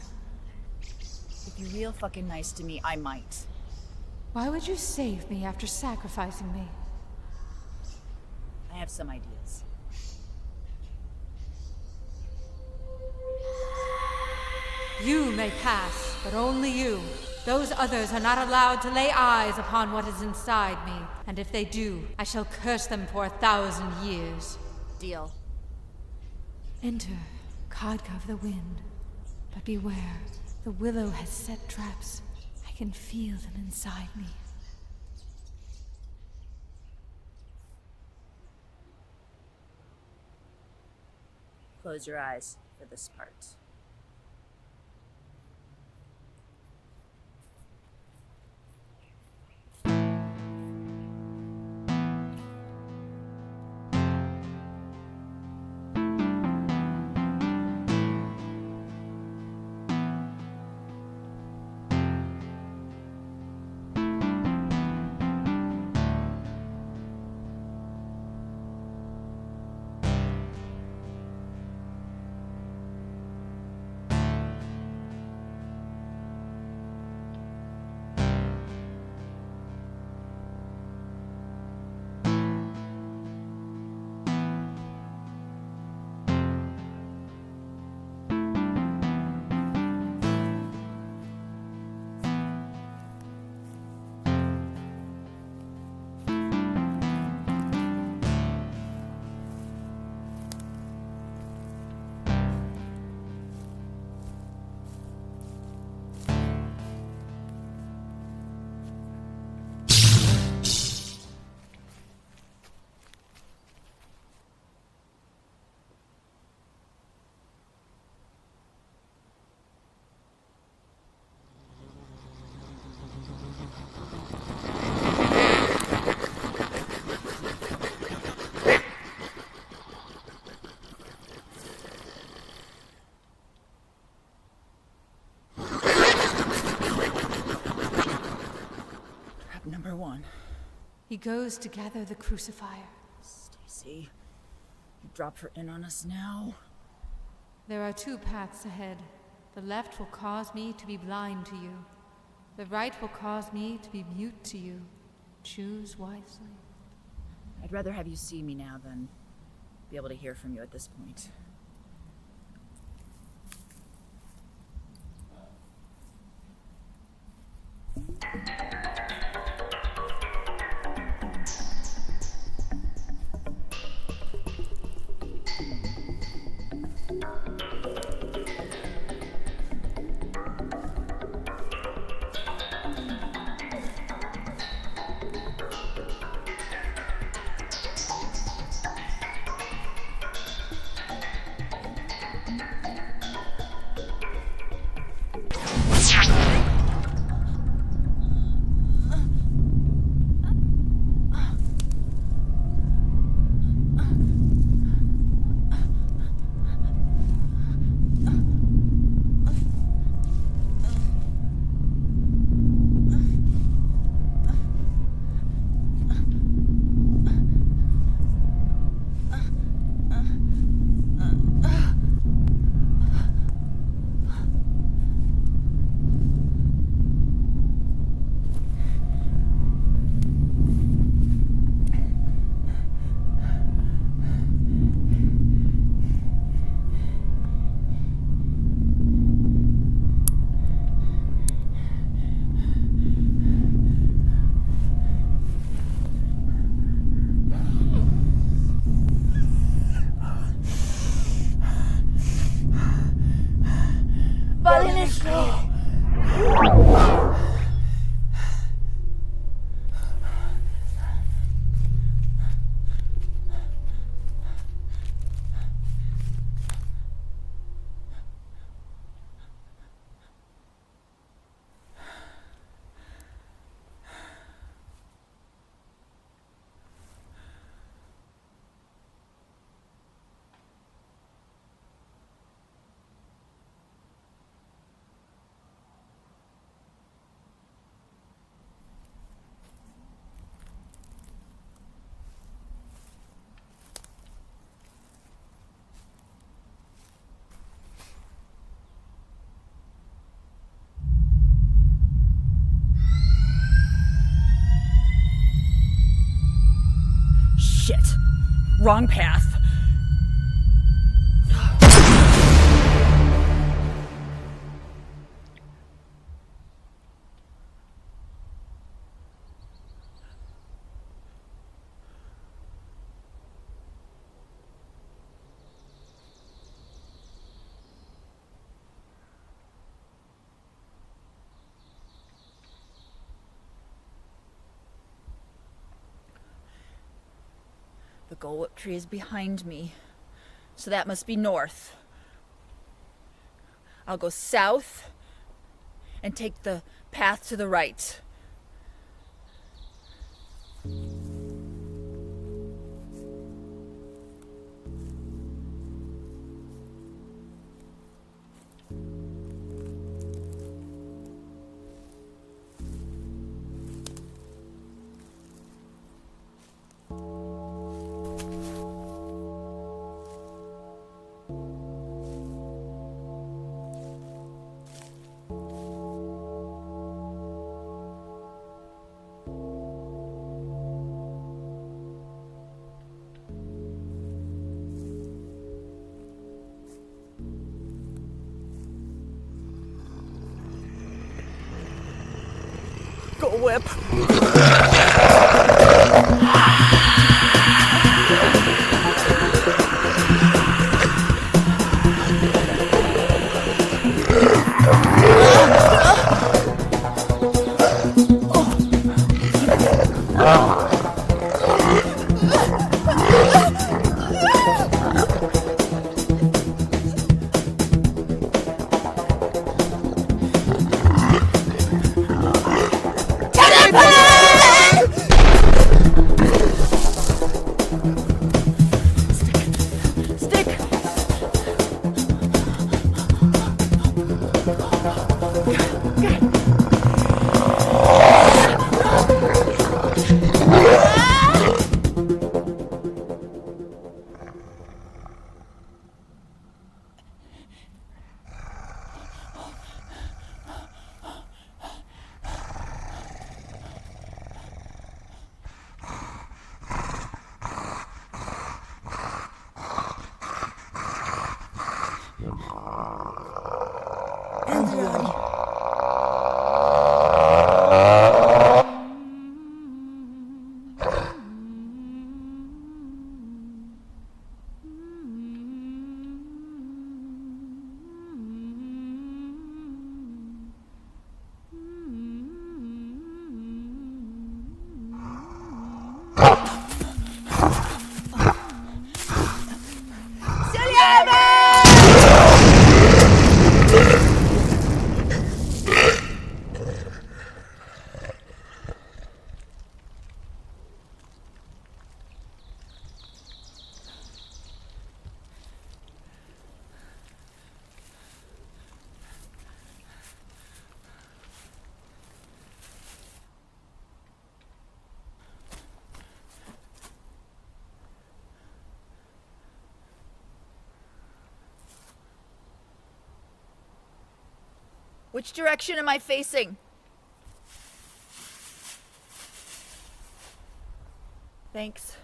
If you're real fucking nice to me, I might. Why would you save me after sacrificing me? I have some ideas. You may pass, but only you. Those others are not allowed to lay eyes upon what is inside me, and if they do, I shall curse them for 1,000 years. Deal. Enter, Codca of the Wind. But beware, the Willow has set traps. I can feel them inside me. Close your eyes for this part. He goes to gather the crucifier. Stacy, you drop her in on us now. There are 2 paths ahead. The left will cause me to be blind to you. The right will cause me to be mute to you. Choose wisely. I'd rather have you see me now than be able to hear from you at this point. Shit. Wrong path. The Gold Whip tree is behind me, so that must be north. I'll go south and take the path to the right. Gold Whip. Which direction am I facing? Thanks.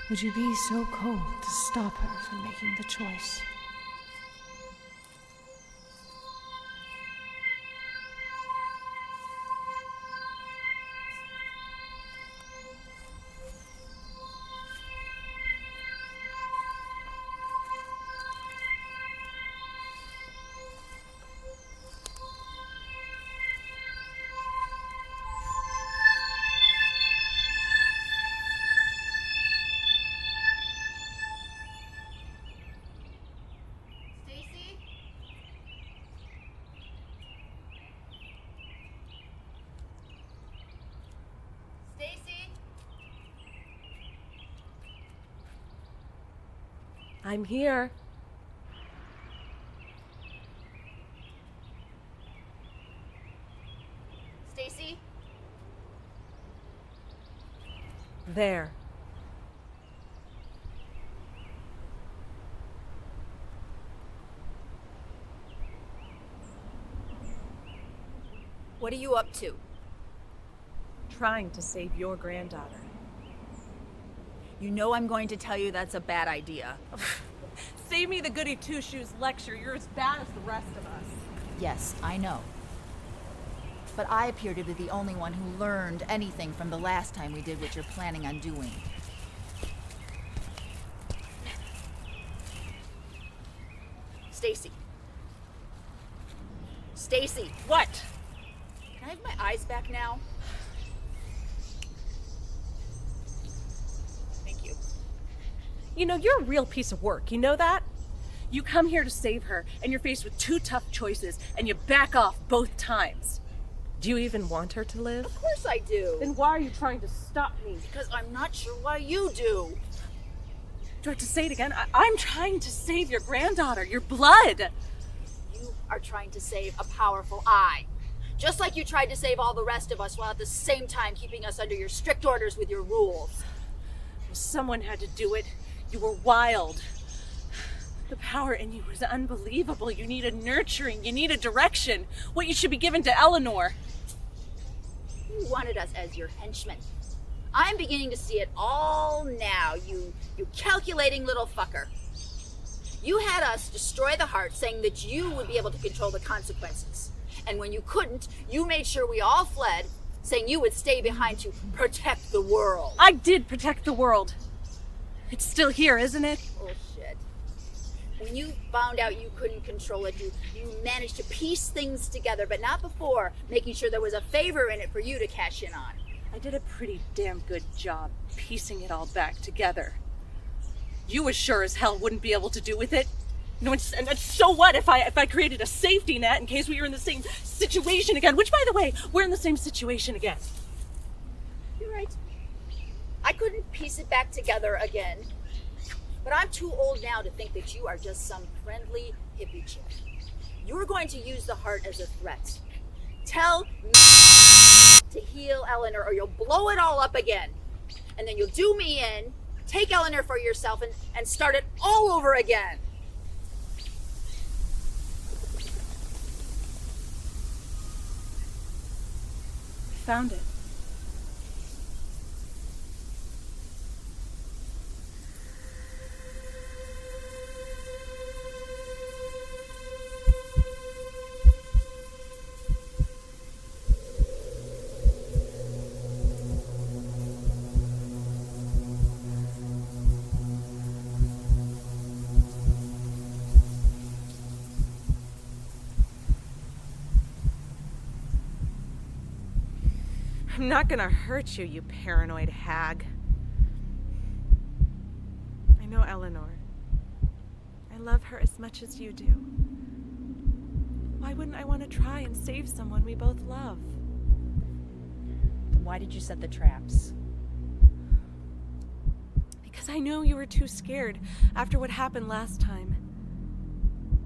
Would you be so cold to stop her from making the choice? I'm here. Stacy? There. What are you up to? Trying to save your granddaughter. You know I'm going to tell you that's a bad idea. Save me the goody two-shoes lecture. You're as bad as the rest of us. Yes, I know. But I appear to be the only one who learned anything from the last time we did what you're planning on doing. Stacy. Stacy! What? Can I have my eyes back now? Thank you. You know, you're a real piece of work. You know that? You come here to save her, and you're faced with two tough choices, and you back off both times. Do you even want her to live? Of course I do. Then why are you trying to stop me? Because I'm not sure why you do. Do I have to say it again? I'm trying to save your granddaughter, your blood. You are trying to save a powerful eye. Just like you tried to save all the rest of us while at the same time keeping us under your strict orders with your rules. Someone had to do it. You were wild. The power in you was unbelievable. You needed nurturing. You needed direction. What you should be given to Eleanor. You wanted us as your henchmen. I'm beginning to see it all now, you calculating little fucker. You had us destroy the heart, saying that you would be able to control the consequences. And when you couldn't, you made sure we all fled, saying you would stay behind to protect the world. I did protect the world. It's still here, isn't it? Bullshit. When you found out you couldn't control it, you managed to piece things together, but not before making sure there was a favor in it for you to cash in on. I did a pretty damn good job piecing it all back together. You as sure as hell wouldn't be able to do with it. No, and so what if I created a safety net in case we were in the same situation again? Which, by the way, we're in the same situation again. You're right. I couldn't piece it back together again. But I'm too old now to think that you are just some friendly hippie chick. You're going to use the heart as a threat. Tell me to heal Eleanor or you'll blow it all up again. And then you'll do me in, take Eleanor for yourself, and start it all over again. Found it. I'm not gonna hurt you, you paranoid hag. I know Eleanor. I love her as much as you do. Why wouldn't I want to try and save someone we both love? Then why did you set the traps? Because I know you were too scared after what happened last time.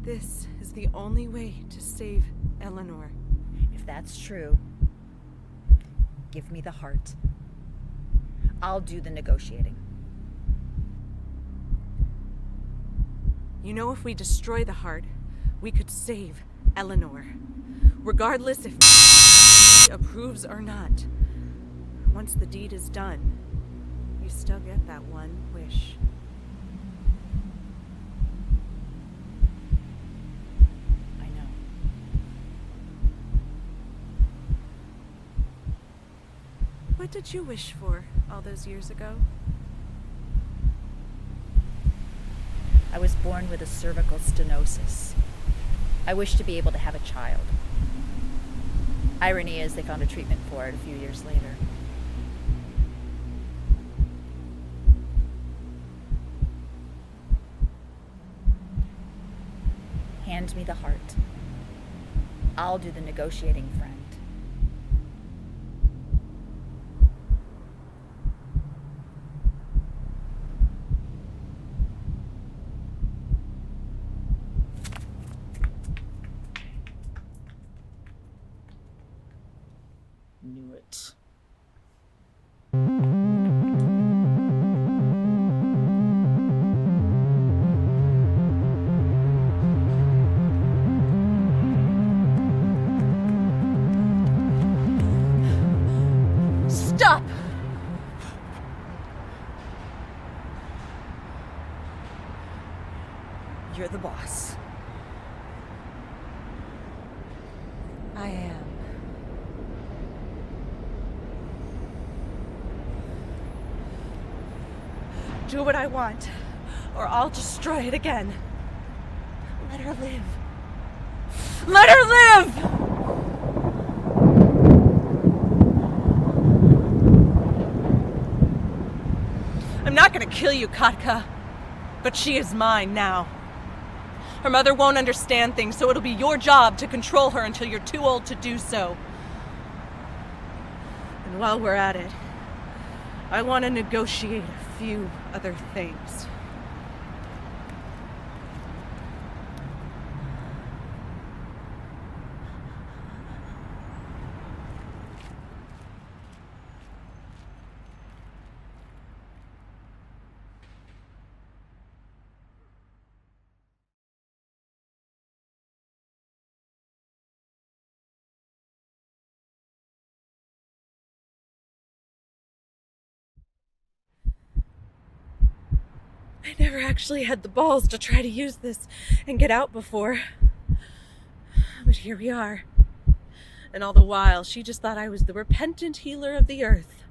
This is the only way to save Eleanor. If that's true, give me the heart. I'll do the negotiating. You know, if we destroy the heart, we could save Eleanor. Regardless if approves or not. Once the deed is done, you still get that one wish. I know. What did you wish for all those years ago? I was born with a cervical stenosis. I wish to be able to have a child. Irony is they found a treatment for it a few years later. Hand me the heart. I'll do the negotiating, friend. Knew it. Stop! You're the boss. I am. Do what I want, or I'll destroy it again. Let her live. Let her live! I'm not gonna kill you, Katka, but she is mine now. Her mother won't understand things, so it'll be your job to control her until you're too old to do so. And while we're at it, I want to negotiate a few other things. I never actually had the balls to try to use this and get out before. But here we are. And all the while, she just thought I was the repentant healer of the earth.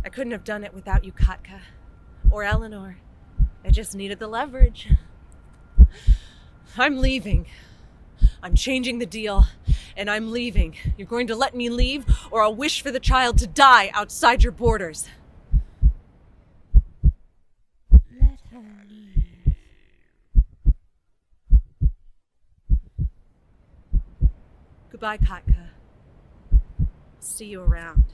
I couldn't have done it without you, Katka. Or Eleanor. I just needed the leverage. I'm leaving. I'm changing the deal. And I'm leaving. You're going to let me leave, or I'll wish for the child to die outside your borders. Let her leave. Goodbye, Katka. See you around.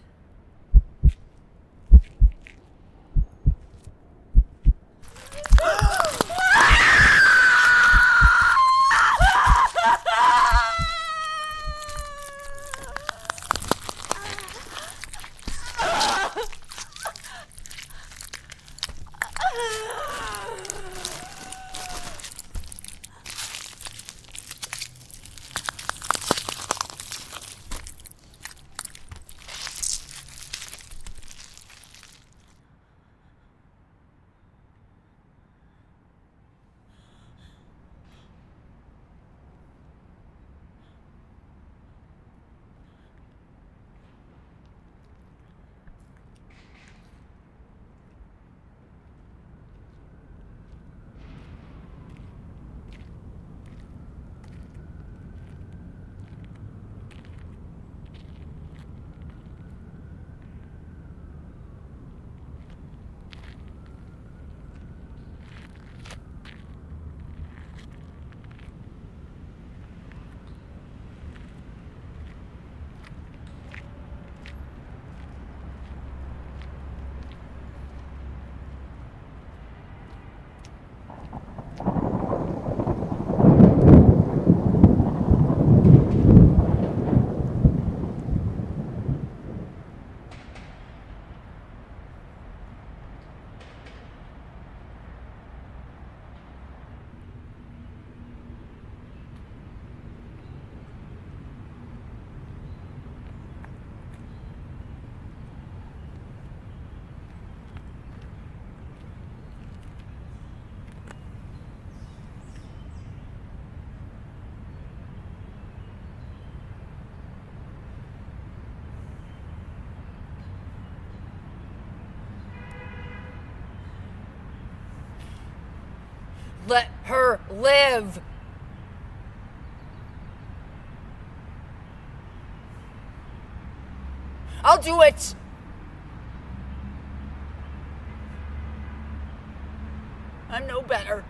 Let her live! I'll do it! I'm no better.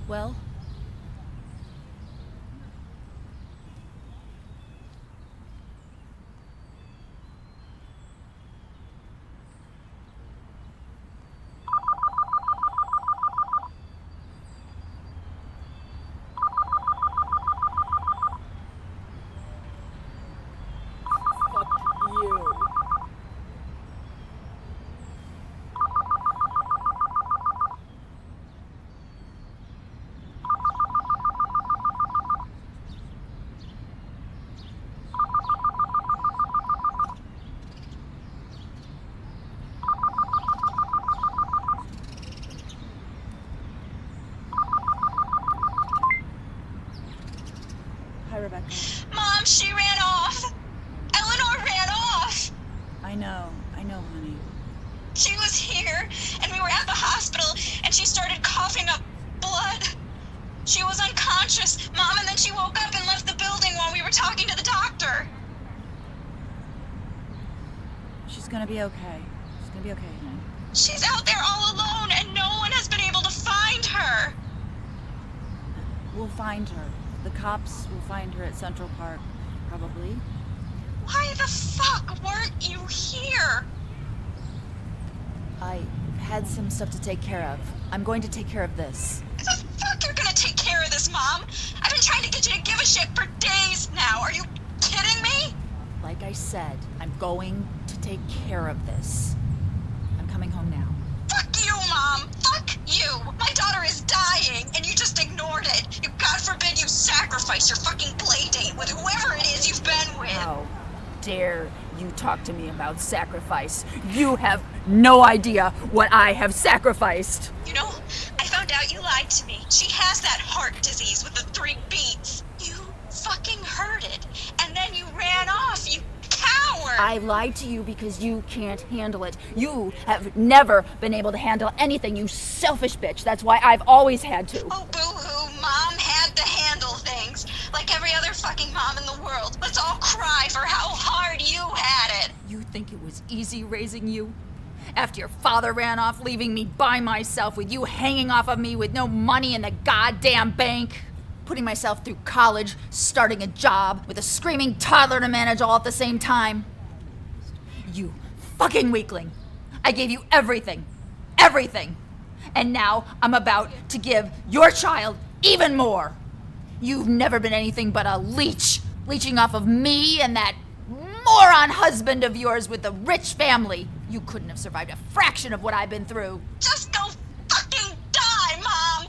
Well, fuck you. and she started coughing up blood. She was unconscious, Mom, and then she woke up and left the building while we were talking to the doctor. She's gonna be okay. She's gonna be okay, honey. She's out there all alone, and no one has been able to find her. We'll find her. The cops will find her at Central Park, probably. Why the fuck weren't you here? I had some stuff to take care of. I'm going to take care of this. The fuck you're gonna take care of this, Mom? I've been trying to get you to give a shit for days now. Are you kidding me? Like I said, I'm going to take care of this. I'm coming home now. Fuck you, Mom! Fuck you! My daughter is dying, and you just ignored it. You, God forbid you sacrifice your fucking play date with whoever it is you've been with. How dare you talk to me about sacrifice? You have no idea what I have sacrificed. You know, I found out you lied to me. She has that heart disease with the 3 beats. You fucking heard it, and then you ran off, you coward! I lied to you because you can't handle it. You have never been able to handle anything, you selfish bitch. That's why I've always had to. Oh, boo-hoo, Mom had to handle things. Like every other fucking mom in the world. Let's all cry for how hard you had it. You think it was easy raising you? After your father ran off, leaving me by myself with you hanging off of me with no money in the goddamn bank? Putting myself through college, starting a job, with a screaming toddler to manage all at the same time. You fucking weakling. I gave you everything. Everything. And now I'm about to give your child even more. You've never been anything but a leech, leeching off of me and that moron husband of yours with the rich family. You couldn't have survived a fraction of what I've been through. Just go fucking die, Mom!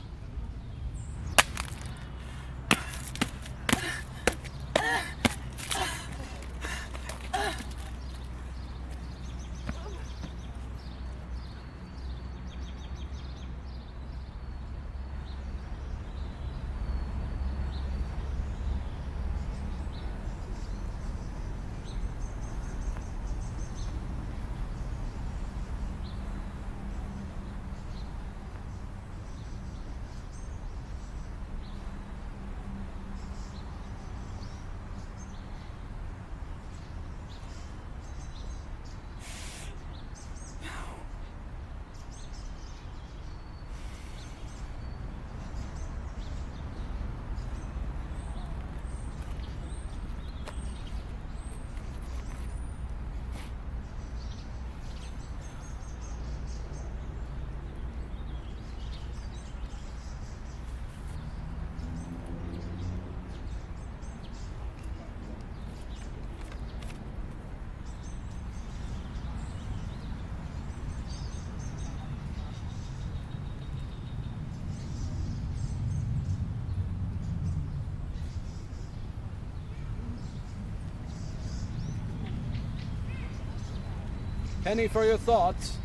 Penny for your thoughts.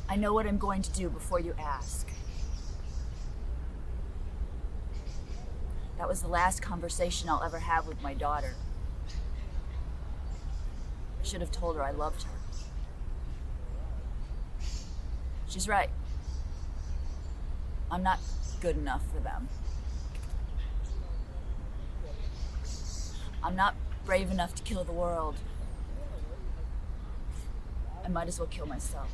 I know what I'm going to do before you ask. That was the last conversation I'll ever have with my daughter. I should have told her I loved her. She's right. I'm not good enough for them. I'm not brave enough to kill the world. I might as well kill myself.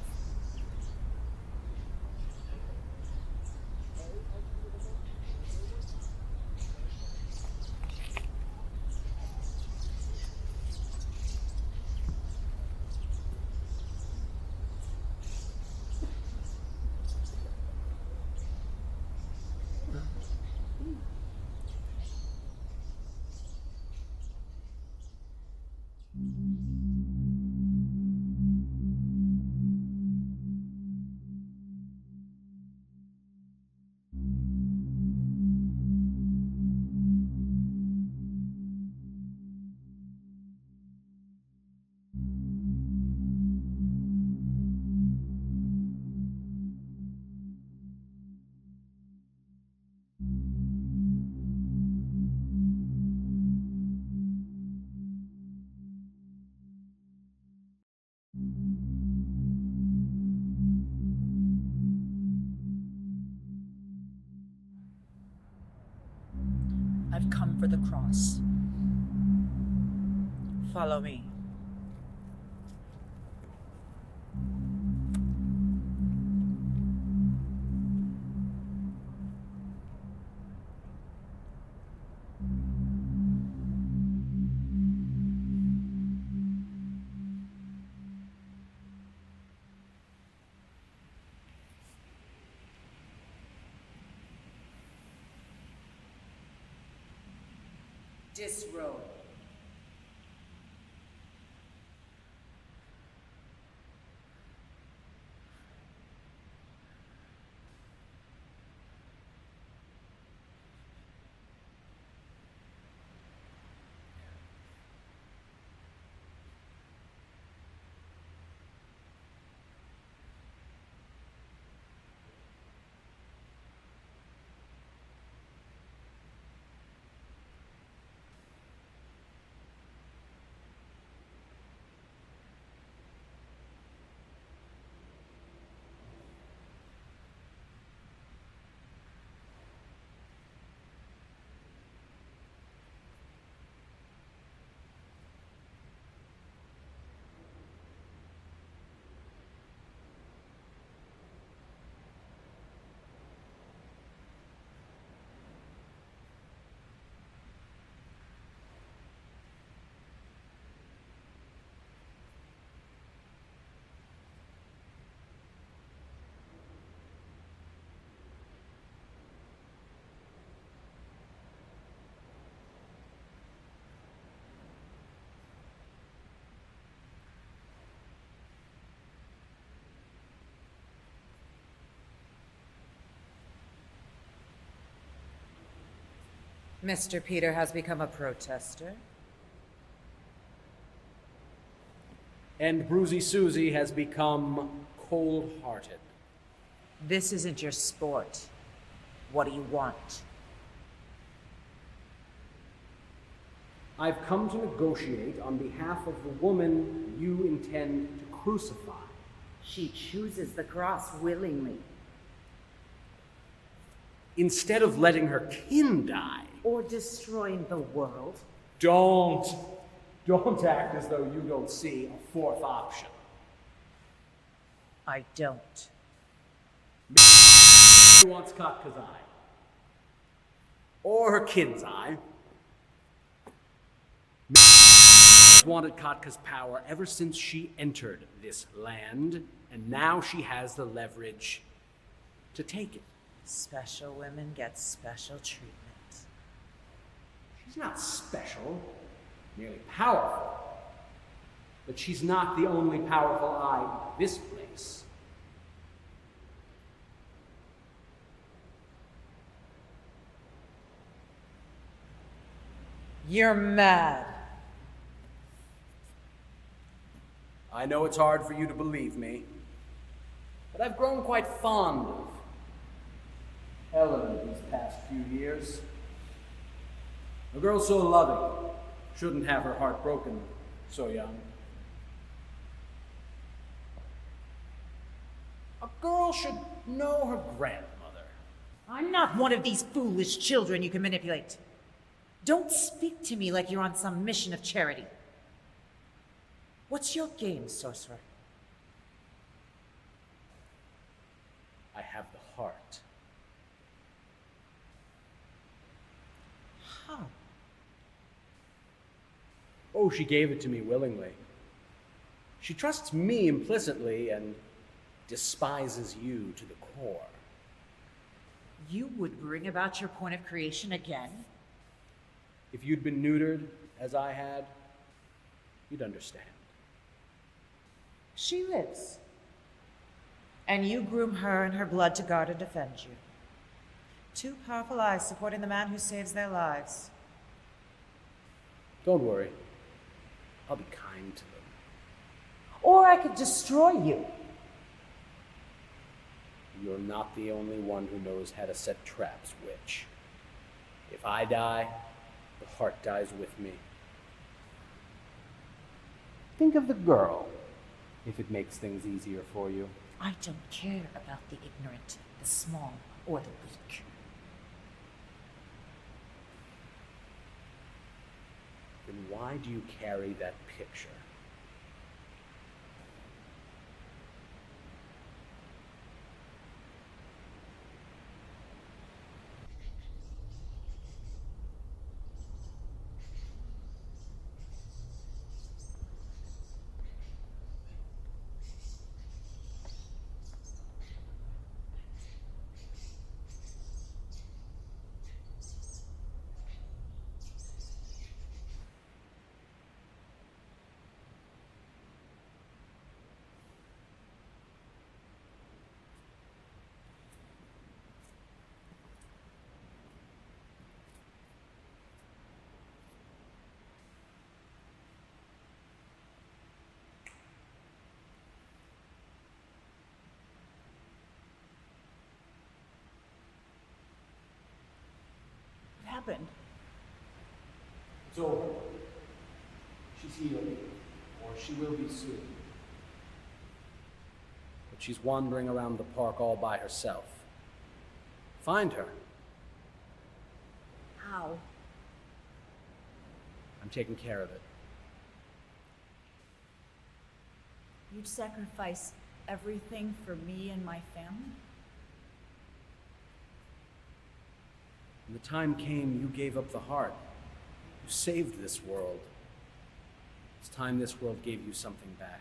I've come for the cross. Follow me. Disrobe. Mr. Peter has become a protester. And Bruisey Susie has become cold-hearted. This isn't your sport. What do you want? I've come to negotiate on behalf of the woman you intend to crucify. She chooses the cross willingly. Instead of letting her kin die. Or destroying the world. Don't act as though you don't see a fourth option. I don't. She wants Katka's eye. Or her kin's eye. Wanted Katka's power ever since she entered this land, and now she has the leverage to take it. Special women get special treatment. She's not special, merely powerful. But she's not the only powerful eye in this place. You're mad. I know it's hard for you to believe me, but I've grown quite fond of Eleanor these past few years. A girl so loving shouldn't have her heart broken so young. A girl should know her grandmother. I'm not one of these foolish children you can manipulate. Don't speak to me like you're on some mission of charity. What's your game, sorcerer? I have the heart. How? Oh, she gave it to me willingly. She trusts me implicitly and despises you to the core. You would bring about your point of creation again? If you'd been neutered, as I had, you'd understand. She lives. And you groom her and her blood to guard and defend you. Two powerful eyes supporting the man who saves their lives. Don't worry. I'll be kind to them. Or I could destroy you. You're not the only one who knows how to set traps, witch. If I die, the heart dies with me. Think of the girl, if it makes things easier for you. I don't care about the ignorant, the small, or the weak. Why do you carry that picture? What happened? It's over. She's healed, or she will be soon. But she's wandering around the park all by herself. Find her. How? I'm taking care of it. You'd sacrifice everything for me and my family? When the time came, you gave up the heart. You saved this world. It's time this world gave you something back.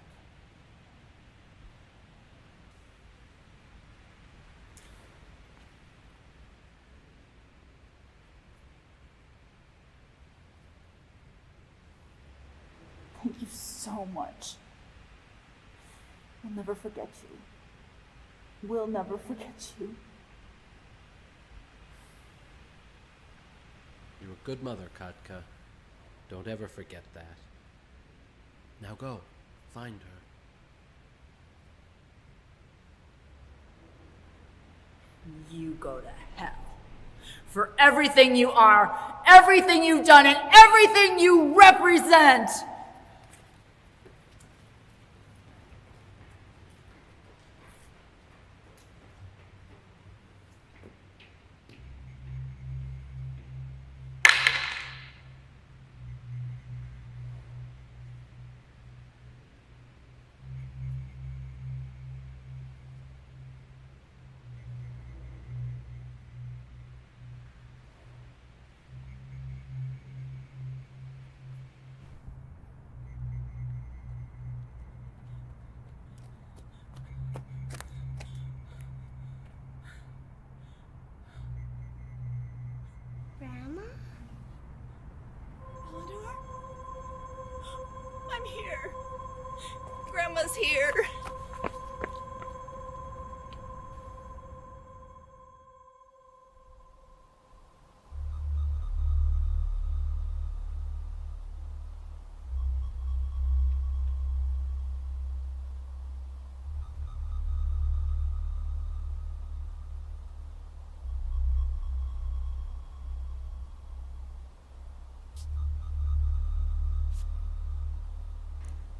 Thank you so much. I'll never forget you. We'll never forget you. You're a good mother, Katka. Don't ever forget that. Now go, find her. You go to hell. For everything you are, everything you've done, and everything you represent! Grandma? Eleanor? I'm here. Grandma's here.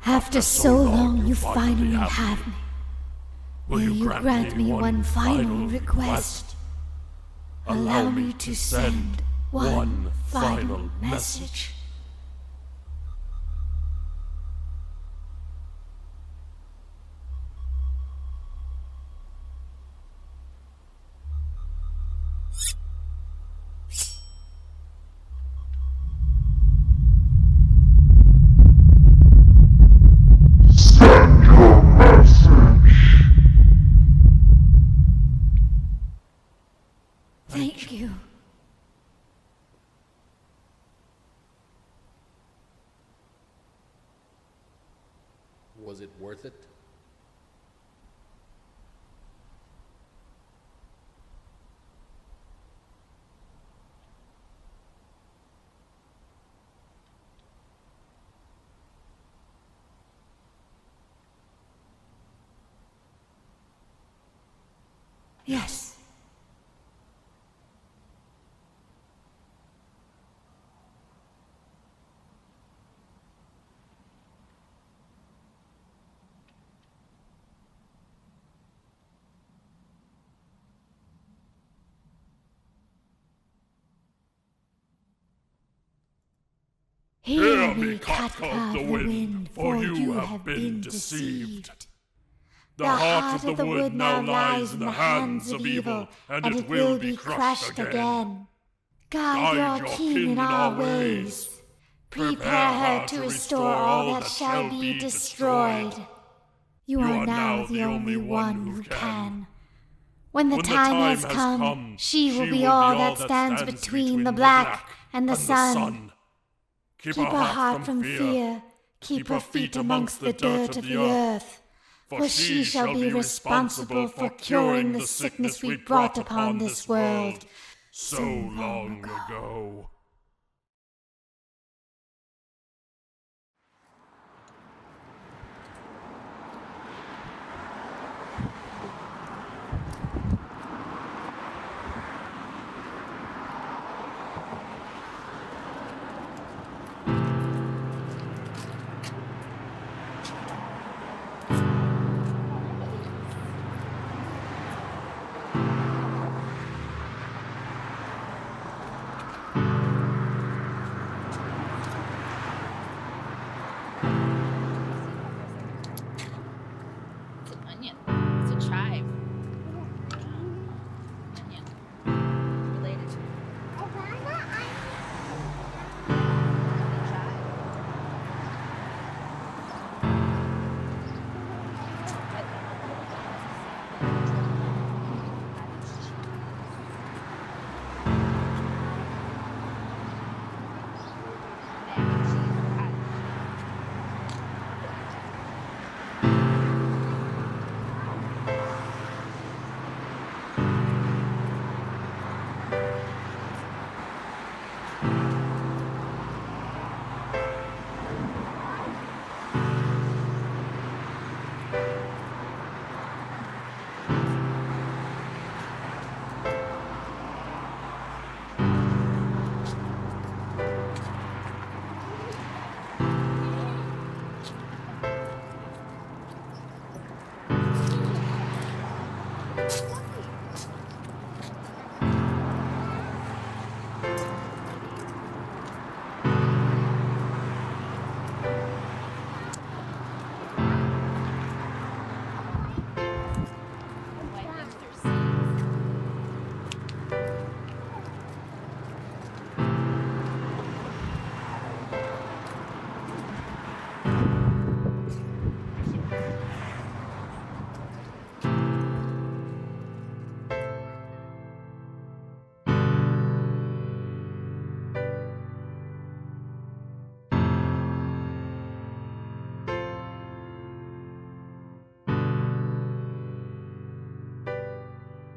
After so long, you finally have me. Will you grant me one final request? Allow me to send one final message. Thank you. Was it worth it? Yes. Hear me, cat of the wind, for you have been deceived. The heart of the wood now lies in the hands of evil, and it will be crushed again. Guide your king in our ways. Prepare her to restore all that shall be destroyed. You are now the only one who can. When the time has come, she will be all that stands between the black and the sun. Keep her heart from fear. Keep her feet amongst the dirt of the earth. For she shall be responsible for curing the sickness we brought upon this world so long ago.